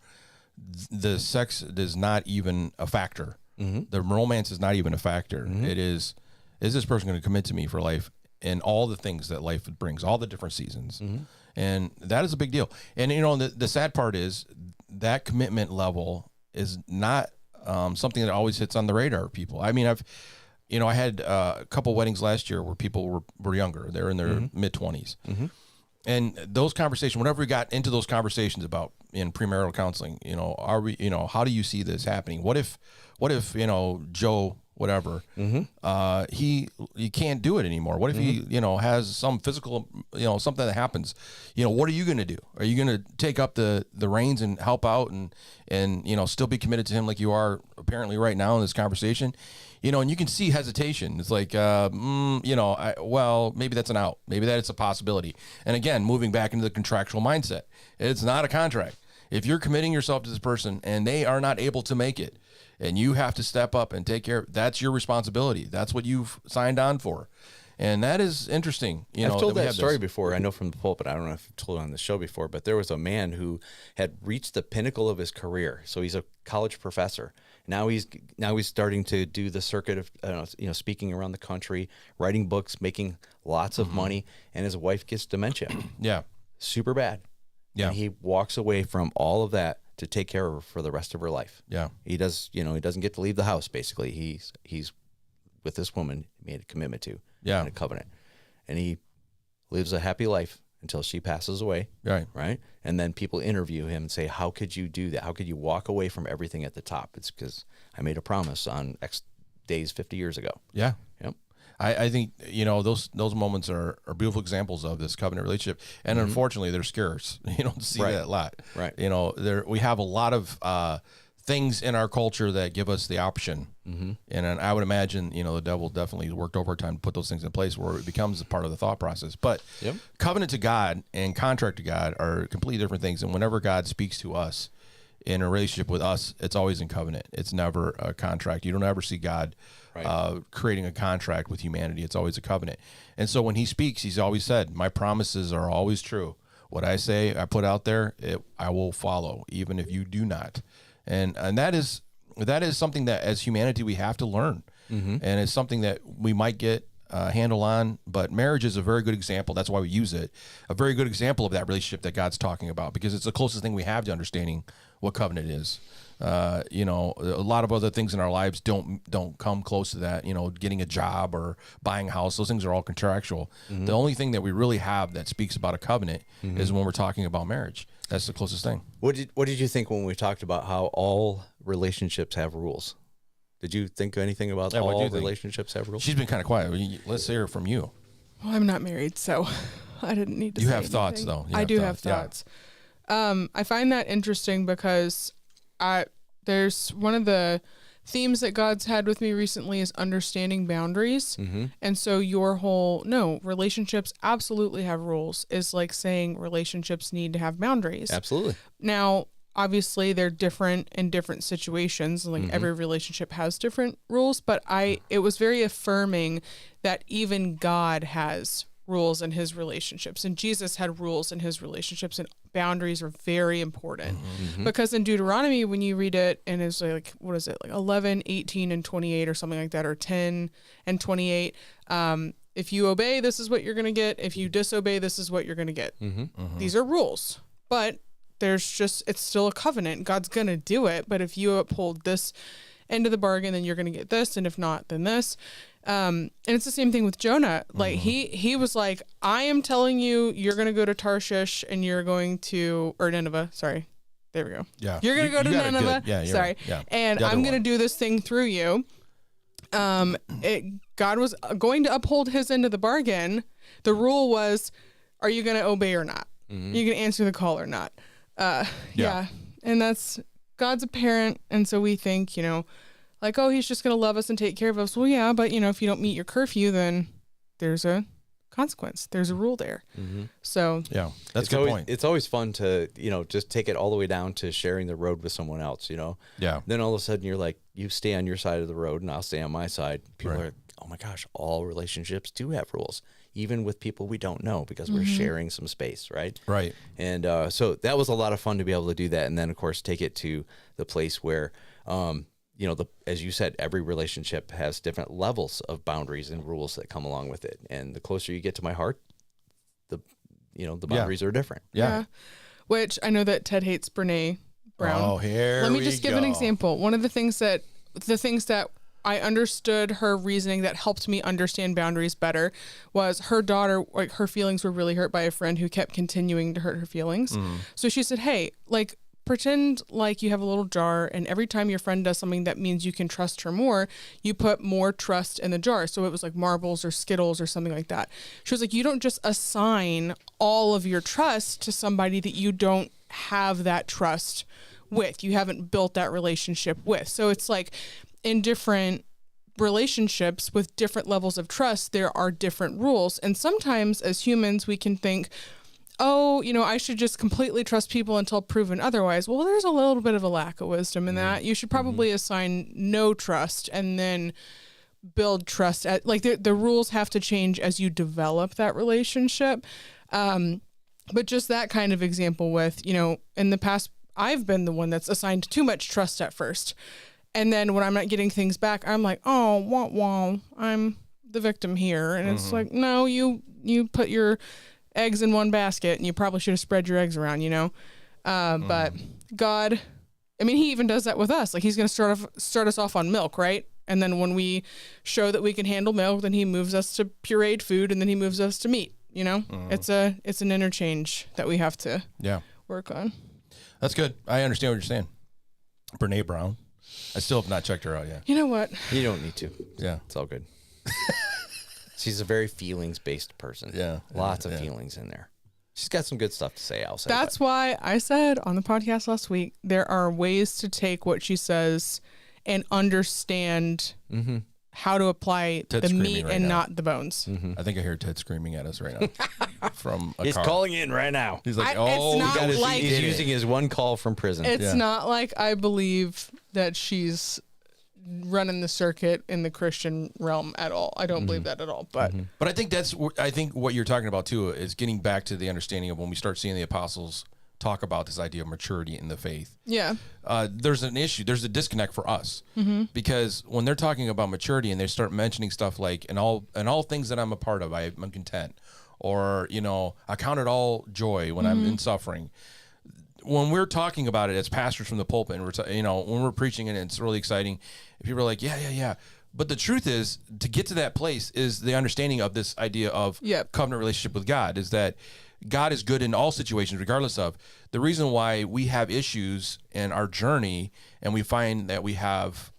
the sex is not even a factor. The romance is not even a factor. It is this person going to commit to me for life and all the things that life brings, all the different seasons. And that is a big deal. And, you know, the sad part is that commitment level is not something that always hits on the radar of people. I mean, I had a couple weddings last year where people were younger. They're in their mid-20s. And those conversations, whenever we got into those conversations about in premarital counseling, you know, how do you see this happening? What if, you know, Joe, whatever, he can't do it anymore? What if he, you know, has some physical, you know, something that happens? You know, what are you going to do? Are you going to take up the reins and help out and, you know, still be committed to him like you are apparently right now in this conversation? You know, and you can see hesitation. It's like, you know, maybe that's an out. Maybe that it's a possibility. And again, moving back into the contractual mindset, it's not a contract. If you're committing yourself to this person and they are not able to make it, and you have to step up and take care, that's your responsibility. That's what you've signed on for. And that is interesting. You know, I've told we that have story this. before. I know from the pulpit. I don't know if I've told it on the show before, but there was a man who had reached the pinnacle of his career. So he's a college professor. Now he's starting to do the circuit of speaking around the country, writing books, making lots of money, and his wife gets dementia. Yeah. Super bad. Yeah. And he walks away from all of that to take care of her for the rest of her life. Yeah. He doesn't get to leave the house, basically. He's with this woman he made a commitment to. Yeah. And a covenant. And he lives a happy life until she passes away. Right. Right. And then people interview him and say, how could you do that? How could you walk away from everything at the top? It's because I made a promise on X days 50 years ago. Yeah. Yep. I think, those moments are beautiful examples of this covenant relationship. And unfortunately, they're scarce. You don't see that a lot. Right. We have a lot of things in our culture that give us the option. And I would imagine, the devil definitely worked overtime to put those things in place where it becomes a part of the thought process. But covenant to God and contract to God are completely different things. And whenever God speaks to us in a relationship with us, it's always in covenant. It's never a contract. You don't ever see God creating a contract with humanity. It's always a covenant. And so when he speaks, he's always said, my promises are always true. What I say, I put out there, I will follow, even if you do not. And that is something that as humanity we have to learn. And it's something that we might get a handle on, but marriage is a very good example. That's why we use it. A very good example of that relationship that God's talking about, because it's the closest thing we have to understanding what covenant is. A lot of other things in our lives don't come close to that. Getting a job or buying a house, those things are all contractual. The only thing that we really have that speaks about a covenant is when we're talking about marriage. That's the closest thing. What did you think when we talked about how all relationships have rules? Did you think anything about all relationships have rules? She's been kind of quiet. Let's hear from you. Well, I'm not married, so I didn't need to You say have thoughts, anything. though. I do have thoughts. I find that interesting because there's one of the themes that God's had with me recently is understanding boundaries. And so relationships absolutely have rules is like saying relationships need to have boundaries. Absolutely. Now, obviously they're different in different situations. Like every relationship has different rules, but it was very affirming that even God has rules in his relationships, and Jesus had rules in his relationships, and boundaries are very important because in Deuteronomy, when you read it, and it's like, what is it? Like 11, 18, and 28 or something like that, or 10 and 28. If you obey, this is what you're going to get. If you disobey, this is what you're going to get. These are rules, but it's still a covenant. God's going to do it. But if you uphold this end of the bargain, then you're going to get this. And if not, then this. And it's the same thing with Jonah. Like he was like, I am telling you, you're going to go to Tarshish and you're going to, or Nineveh. Sorry. There we go. Yeah. You're going to go to Nineveh. Sorry. And I'm going to do this thing through you. God was going to uphold his end of the bargain. The rule was, are you going to obey or not? Are you going to answer the call or not? Yeah. And that's, God's a parent. And so we think, like, oh, he's just going to love us and take care of us. Well, yeah, but if you don't meet your curfew, then there's a consequence. There's a rule there. So yeah, that's a good point. It's always fun to, just take it all the way down to sharing the road with someone else, Yeah. Then all of a sudden you're like, you stay on your side of the road and I'll stay on my side. People are, oh my gosh, all relationships do have rules, even with people we don't know, because we're sharing some space, right? Right. And so that was a lot of fun to be able to do that. And then, of course, take it to the place where, as you said, every relationship has different levels of boundaries and rules that come along with it. And the closer you get to my heart, the boundaries are different. Yeah. Which I know that Ted hates Brene Brown. Oh, here Let me we just give go. an example. One of the things that I understood her reasoning that helped me understand boundaries better was her daughter, like her feelings were really hurt by a friend who kept continuing to hurt her feelings. So she said, hey, like, pretend like you have a little jar, and every time your friend does something that means you can trust her more, you put more trust in the jar. So it was like marbles or Skittles or something like that. She was like, you don't just assign all of your trust to somebody that you don't have that trust with. You haven't built that relationship with. So it's like in different relationships with different levels of trust, there are different rules. And sometimes as humans, we can think, oh, I should just completely trust people until proven otherwise. Well, there's a little bit of a lack of wisdom in that. You should probably assign no trust and then build trust. The rules have to change as you develop that relationship. But just that kind of example with, in the past, I've been the one that's assigned too much trust at first. And then when I'm not getting things back, I'm like, oh, wah, I'm the victim here. And it's like, no, you put your eggs in one basket and you probably should have spread your eggs around, but God, he even does that with us. Like he's going to start us off on milk, right? And then when we show that we can handle milk, then he moves us to pureed food, and then he moves us to meat, it's an interchange that we have to work on. That's good. I understand what you're saying. Brene Brown. I still have not checked her out yet. You know what? You don't need to. Yeah. It's all good. She's a very feelings-based person. Yeah. Lots of feelings in there. She's got some good stuff to say, I'll say. That's why I said on the podcast last week, there are ways to take what she says and understand how to apply Ted's the screaming meat right and now. not the bones. I think I hear Ted screaming at us right now from a He's car. calling in right now. He's like, It's oh, not we gotta like- see He's it. using his one call from prison. It's not like I believe that she's running the circuit in the Christian realm at all. I don't believe that at all. But But I think what you're talking about too is getting back to the understanding of when we start seeing the apostles talk about this idea of maturity in the faith. yeah, There's an issue. There's a disconnect for us because when they're talking about maturity and they start mentioning stuff like and all things that I'm a part of, I'm content, or I count it all joy when I'm in suffering. When we're talking about it as pastors from the pulpit, and when we're preaching it, and it's really exciting. People are like, yeah. But the truth is, to get to that place is the understanding of this idea of covenant relationship with God, is that God is good in all situations, regardless of. The reason why we have issues in our journey and we find that we have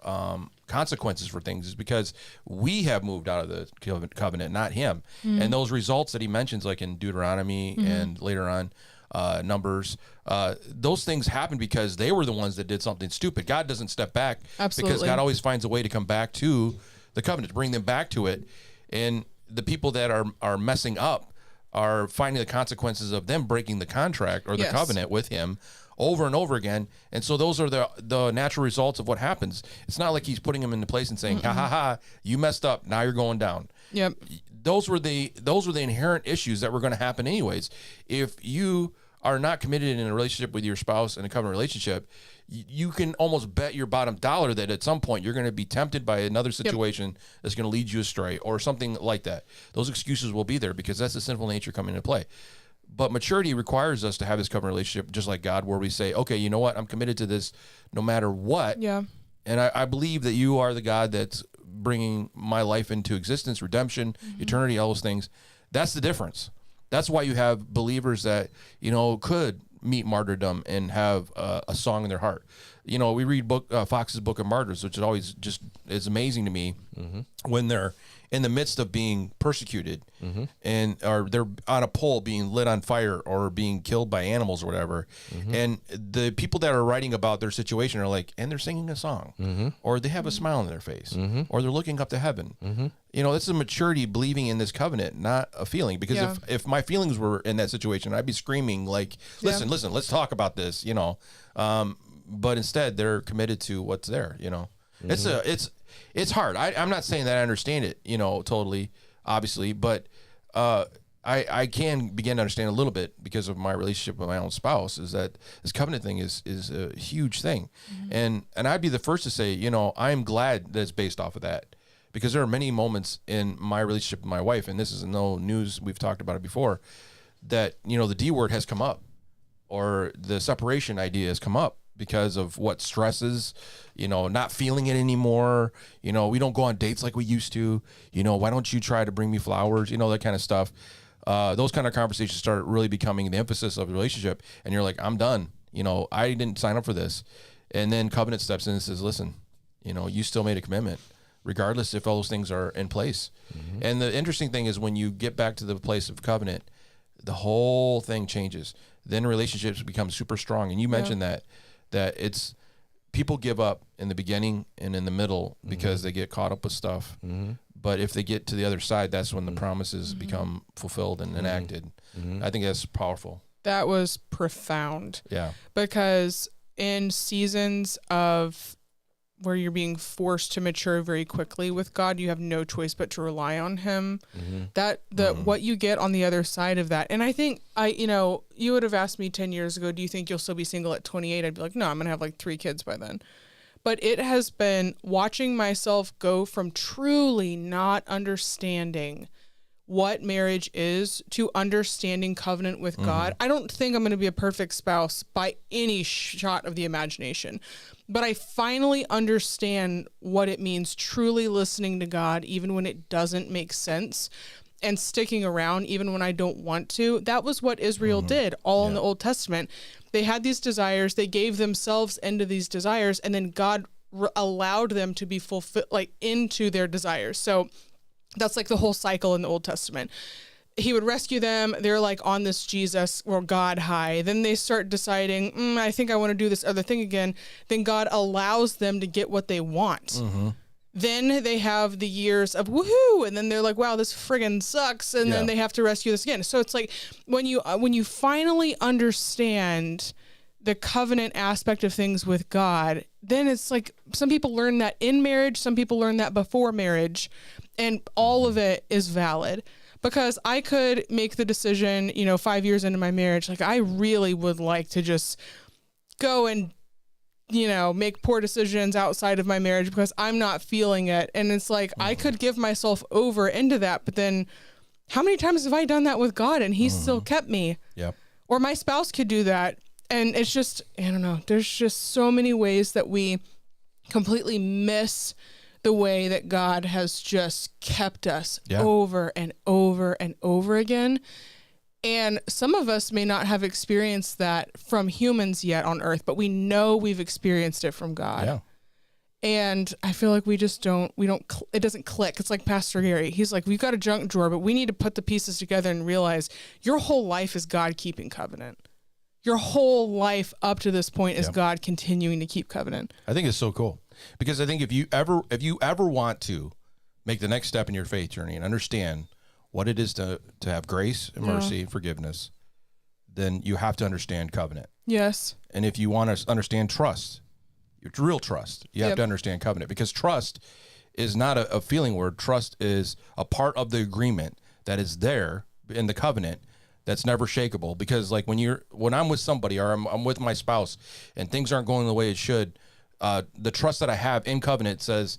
consequences for things is because we have moved out of the covenant, not him. And those results that he mentions, like in Deuteronomy and later on, Numbers, those things happen because they were the ones that did something stupid. God doesn't step back because Absolutely. God always finds a way to come back to the covenant, to bring them back to it. And the people that are messing up are finding the consequences of them breaking the contract or the Yes. covenant with him over and over again. And so those are the natural results of what happens. It's not like he's putting them into place and saying, ha, you messed up, now you're going down. yep, Those were the inherent issues that were going to happen anyways. If you are not committed in a relationship with your spouse in a covenant relationship, you can almost bet your bottom dollar that at some point you're going to be tempted by another situation that's going to lead you astray or something like that. Those excuses will be there because that's the sinful nature coming into play. But maturity requires us to have this covenant relationship just like God, where we say, okay, you know what? I'm committed to this no matter what. yeah, And I believe that you are the God that's bringing my life into existence, redemption, eternity, all those things. That's the difference. That's why you have believers that, could meet martyrdom and have a song in their heart. We read Fox's Book of Martyrs, which is always just is amazing to me when they're in the midst of being persecuted or they're on a pole being lit on fire or being killed by animals or whatever. And the people that are writing about their situation are like, and they're singing a song or they have a smile on their face or they're looking up to heaven. This is a maturity believing in this covenant, not a feeling. Because if my feelings were in that situation, I'd be screaming like, listen, let's talk about this, but instead they're committed to what's there, It's hard. I'm not saying that I understand it, totally, obviously, but I can begin to understand a little bit because of my relationship with my own spouse. Is that this covenant thing is a huge thing, and I'd be the first to say, I'm glad that it's based off of that, because there are many moments in my relationship with my wife, and this is no news. We've talked about it before, that the D word has come up, or the separation idea has come up. Because of what stresses, not feeling it anymore. We don't go on dates like we used to. Why don't you try to bring me flowers? That kind of stuff. Those kind of conversations start really becoming the emphasis of the relationship. And you're like, I'm done. I didn't sign up for this. And then covenant steps in and says, listen, you still made a commitment, regardless if all those things are in place. And the interesting thing is when you get back to the place of covenant, the whole thing changes. Then relationships become super strong. And you mentioned that it's people give up in the beginning and in the middle because they get caught up with stuff. But if they get to the other side, that's when the promises become fulfilled and enacted. I think that's powerful. that was profound. Yeah. Because in seasons of where you're being forced to mature very quickly with God, you have no choice but to rely on him. What you get on the other side of that. And I think you would have asked me 10 years ago, do you think you'll still be single at 28? I'd be like, no, I'm going to have like 3 kids by then. But it has been watching myself go from truly not understanding what marriage is to understanding covenant with God. I don't think I'm going to be a perfect spouse by any shot of the imagination, but I finally understand what it means truly listening to God, even when it doesn't make sense, and sticking around even when I don't want to. That was what Israel did all in the Old Testament. They had these desires, they gave themselves into these desires, and then God allowed them to be fulfilled, like into their desires. So that's like the whole cycle in the Old Testament. He would rescue them. They're like on this Jesus or God high. Then they start deciding, I think I want to do this other thing again. Then God allows them to get what they want. Mm-hmm. Then they have the years of woohoo, and then they're like, wow, this friggin' sucks. And then they have to rescue this again. So it's like when you finally understand the covenant aspect of things with God, then it's like some people learn that in marriage, some people learn that before marriage, and all of it is valid. Because I could make the decision, 5 years into my marriage, like I really would like to just go and make poor decisions outside of my marriage because I'm not feeling it. And it's like, I could give myself over into that, but then how many times have I done that with God and he's still kept me? Yep. Or my spouse could do that. And it's just, I don't know, there's just so many ways that we completely miss the way that God has just kept us over and over and over again. And some of us may not have experienced that from humans yet on earth, but we know we've experienced it from God. Yeah. And I feel like it doesn't click. It's like Pastor Gary. He's like, we've got a junk drawer, but we need to put the pieces together and realize your whole life is God keeping covenant. Your whole life up to this point is God continuing to keep covenant. I think it's so cool because I think if you ever want to make the next step in your faith journey and understand what it is to have grace and mercy and forgiveness, then you have to understand covenant. Yes. And if you want to understand trust, real trust, you have to understand covenant, because trust is not a feeling word. Trust is a part of the agreement that is there in the covenant that's never shakable. Because like when I'm with somebody or I'm with my spouse and things aren't going the way it should, the trust that I have in covenant says,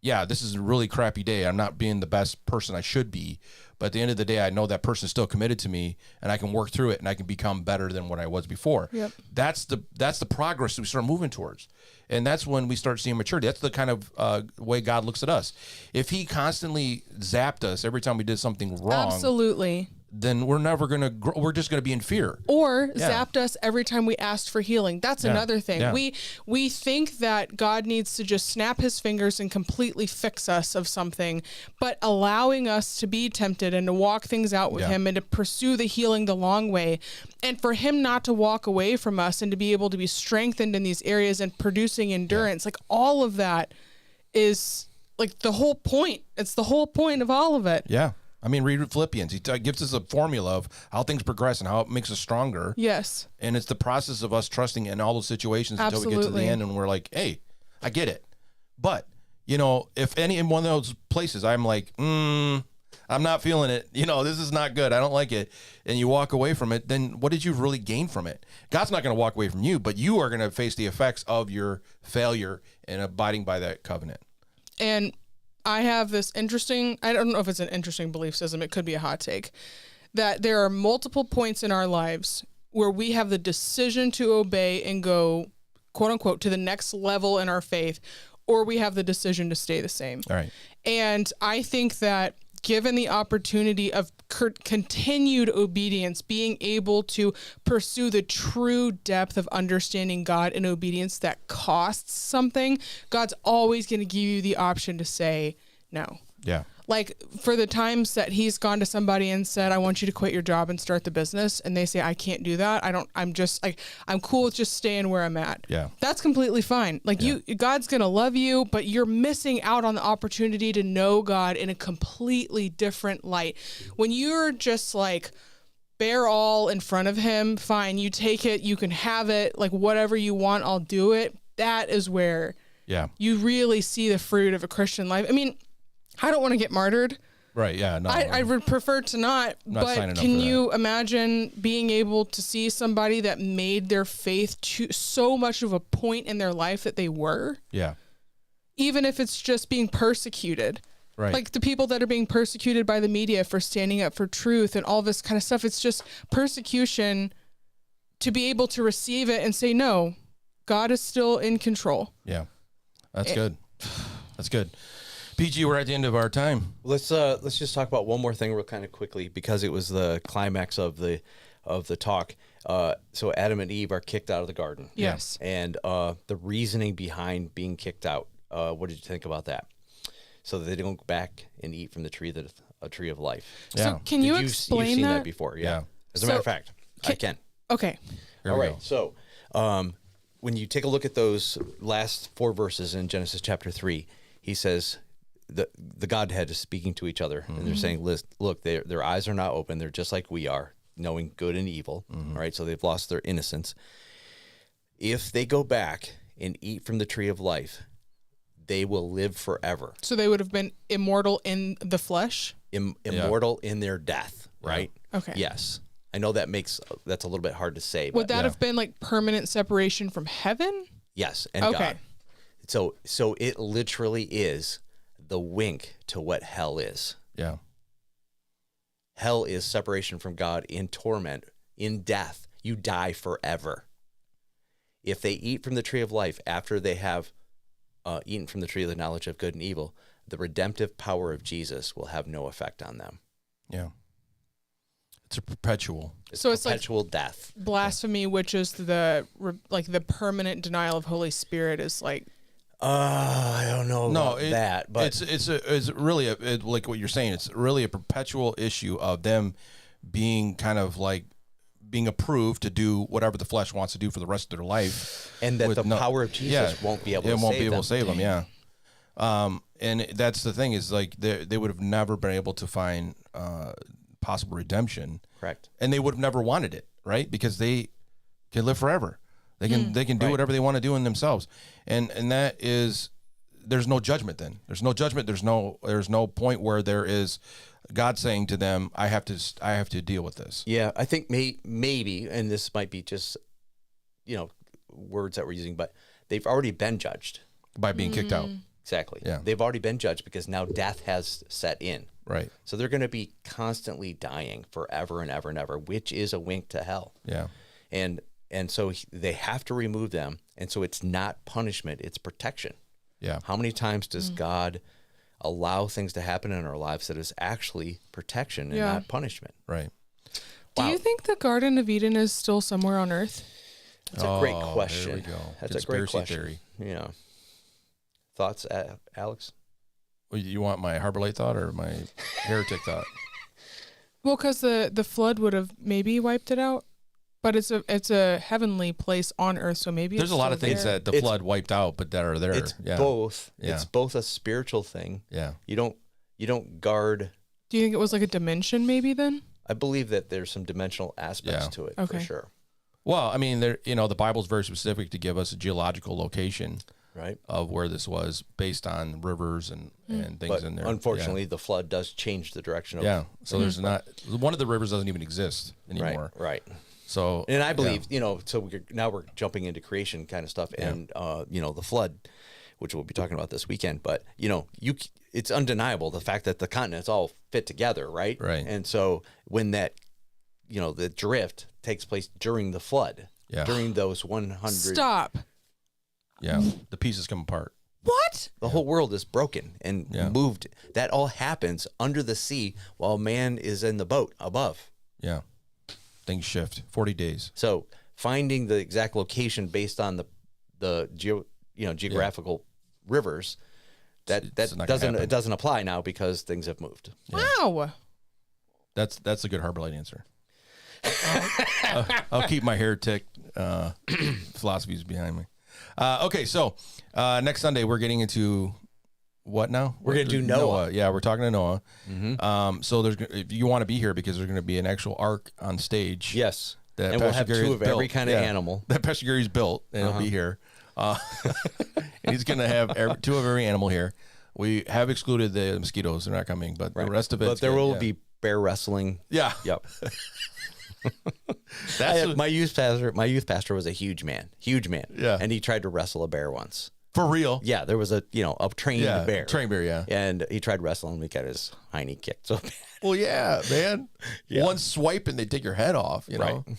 yeah, this is a really crappy day. I'm not being the best person I should be. But at the end of the day, I know that person's still committed to me and I can work through it and I can become better than what I was before. Yep. That's the progress that we start moving towards. And that's when we start seeing maturity. That's the kind of way God looks at us. If he constantly zapped us every time we did something wrong, absolutely, then we're never going to grow. We're just going to be in fear. Or zapped us every time we asked for healing. That's another thing. Yeah. We think that God needs to just snap his fingers and completely fix us of something, but allowing us to be tempted and to walk things out with him and to pursue the healing the long way, and for him not to walk away from us and to be able to be strengthened in these areas and producing endurance, like all of that is like the whole point. It's the whole point of all of it. Yeah. I mean, read Philippians. He gives us a formula of how things progress and how it makes us stronger. Yes. And it's the process of us trusting in all those situations until we get to the end and we're like, hey, I get it. But, if any in one of those places I'm like, I'm not feeling it. This is not good. I don't like it. And you walk away from it, then what did you really gain from it? God's not going to walk away from you, but you are going to face the effects of your failure in abiding by that covenant. And I have this interesting, I don't know if it's an interesting belief system, it could be a hot take, that there are multiple points in our lives where we have the decision to obey and go, quote unquote, to the next level in our faith, or we have the decision to stay the same. All right. And I think that given the opportunity of continued obedience, being able to pursue the true depth of understanding God and obedience that costs something, God's always going to give you the option to say no. Yeah. Like for the times that he's gone to somebody and said, I want you to quit your job and start the business. And they say, I can't do that. I'm cool with just staying where I'm at. Yeah. That's completely fine. Like God's going to love you, but you're missing out on the opportunity to know God in a completely different light. When you're just like bare all in front of him, fine, you take it, you can have it, like whatever you want, I'll do it. That is where you really see the fruit of a Christian life. I mean, I don't want to get martyred. Right, yeah. No, I would prefer to not but can you imagine being able to see somebody that made their faith so much of a point in their life that they were? Yeah. Even if it's just being persecuted. Right. Like the people that are being persecuted by the media for standing up for truth and all this kind of stuff. It's just persecution to be able to receive it and say, no, God is still in control. Yeah. That's good. That's good. PG, we're at the end of our time. Let's just talk about one more thing real kind of quickly because it was the climax of the talk. So Adam and Eve are kicked out of the garden. Yes. And the reasoning behind being kicked out, what did you think about that? So that they don't go back and eat from the tree a tree of life. Yeah. So can you You've explain seen that? that before, yeah. Yeah. As a matter of fact, I can. Okay. Here All we right. go. So when you take a look at those last 4 verses in Genesis chapter 3, he says the Godhead is speaking to each other, and they're saying, look, their eyes are not open. They're just like we are, knowing good and evil. All right. So they've lost their innocence. If they go back and eat from the tree of life, they will live forever. So they would have been immortal in the flesh? Immortal in their death, right? Okay. Yes. I know that's a little bit hard to say. Would but that have been like permanent separation from heaven? yes, and Okay. God. So it literally is the wink to what hell is. Yeah. Hell is separation from God in torment, in death. You die forever. If they eat from the tree of life after they have eaten from the tree of the knowledge of good and evil, the redemptive power of Jesus will have no effect on them. Yeah. It's a perpetual. So it's like perpetual death. blasphemy, which is the permanent denial of Holy Spirit, is like I don't know about that, but it's really like what you're saying. It's really a perpetual issue of them being kind of like being approved to do whatever the flesh wants to do for the rest of their life, and that with the power of Jesus won't be able to save them. Yeah. And that's the thing is like they would have never been able to find possible redemption. Correct. And they would have never wanted it, right? Because they can live forever. They can do whatever they want to do in themselves. And that is, there's no judgment then. There's no judgment. There's no point where there is God saying to them, I have to deal with this. Yeah, I think maybe, and this might be just, words that we're using, but they've already been judged. By being kicked out. Exactly. Yeah. They've already been judged because now death has set in. Right. So they're going to be constantly dying forever and ever and ever, which is a wink to hell. Yeah. And so they have to remove them. And so it's not punishment, it's protection. Yeah. How many times does God allow things to happen in our lives that is actually protection and not punishment? Right. Do you think the Garden of Eden is still somewhere on Earth? That's a great question. There we go. That's a great Conspiracy question. theory. Yeah. Thoughts, Alex? Well, you want my Harbor Light thought or my heretic thought? Well, because the flood would have maybe wiped it out, but it's a heavenly place on Earth, so maybe There's it's a lot of still things there. that the flood wiped out, but that are there. It's yeah. both. Yeah. It's both a spiritual thing. Yeah. You don't guard. Do you think it was like a dimension maybe then? I believe that there's some dimensional aspects Yeah. to it Okay. for sure. Well, I mean, the Bible's very specific to give us a geological location Right. of where this was based on rivers and things But in there. unfortunately, the flood does change the direction of. Yeah. So there's not one of the rivers doesn't even exist Right. anymore. Right. So And I believe, so we're jumping into creation kind of stuff, and the flood, which we'll be talking about this weekend. But it's undeniable the fact that the continents all fit together, right? Right. And so when that, the drift takes place during the flood, Yeah. during those 100, Stop. yeah, the pieces come apart. What? the whole world is broken and Yeah. moved. That all happens under the sea while man is in the boat above. Yeah. Things shift. 40 days. So finding the exact location based on the geographical rivers, that It's not gonna happen. doesn't apply now because things have moved. Wow. That's a good Harbor Light answer. I'll keep my heretic philosophies behind me. Okay, so next Sunday we're getting into what now? We're gonna do Noah. Yeah, we're talking to Noah. So if you want to be here because there's going to be an actual ark on stage. Yes. That And we'll Pastor have Gary's two of every built. kind of animal. That Pastor Gary's built, and he'll be here. And he's going to have two of every animal here. We have excluded the mosquitoes; they're not coming, but the rest of it. But there will be bear wrestling. Yeah. Yep. That's my youth pastor was a huge man. Yeah. And he tried to wrestle a bear once. for real. Yeah, there was a trained bear. Trained bear, yeah. And he tried wrestling. We got his hiney kicked so bad. Well, yeah, man. Yeah. One swipe and they take your head off. You know. Right.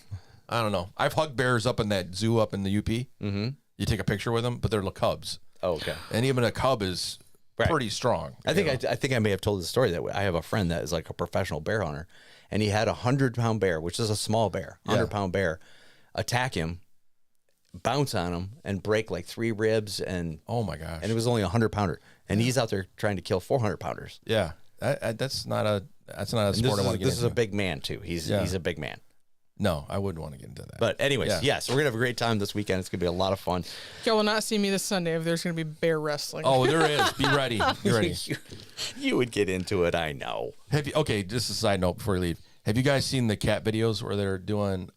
I don't know. I've hugged bears up in that zoo up in the UP. Mm-hmm. You take a picture with them, but they're little cubs, Oh, okay. and even a cub is Right. pretty strong. I you know? think I may have told the story that I have a friend that is like a professional bear hunter, and he had 100-pound bear, which is a small bear, 100-pound bear, attack him, bounce on him, and break like 3 ribs, and oh my gosh, and it was only a 100-pounder, and he's out there trying to kill 400-pounders. Yeah, that's not a sport I want to get This into. is a big man too. He's a big man. No, I wouldn't want to get into that. But anyways, yes, we're gonna have a great time this weekend. It's gonna be a lot of fun. Y'all will not see me this Sunday if there's going to be bear wrestling. Oh, there is. Be ready. Be ready. You would get into it, I know. Okay, just a side note before we leave. Have you guys seen the cat videos where they're doing?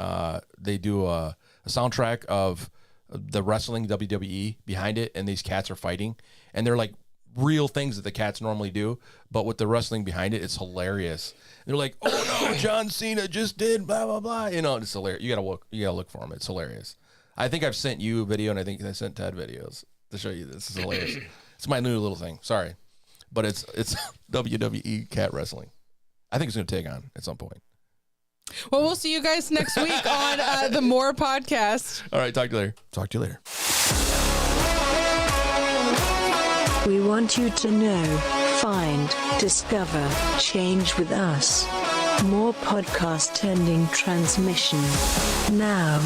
They do a soundtrack of the wrestling WWE behind it, and these cats are fighting, and they're like real things that the cats normally do, but with the wrestling behind it, it's hilarious. They're like, "Oh no, John Cena just did blah blah blah." You know, it's hilarious. You gotta look for them. It's hilarious. I think I've sent you a video, and I think I sent Ted videos to show you. This is hilarious. It's my new little thing. Sorry, but it's WWE cat wrestling. I think it's gonna take on at some point. Well, we'll see you guys next week on the More Podcast. All right, talk to you later. Talk to you later. We want you to know, find, discover, change with us. More podcast ending transmission now.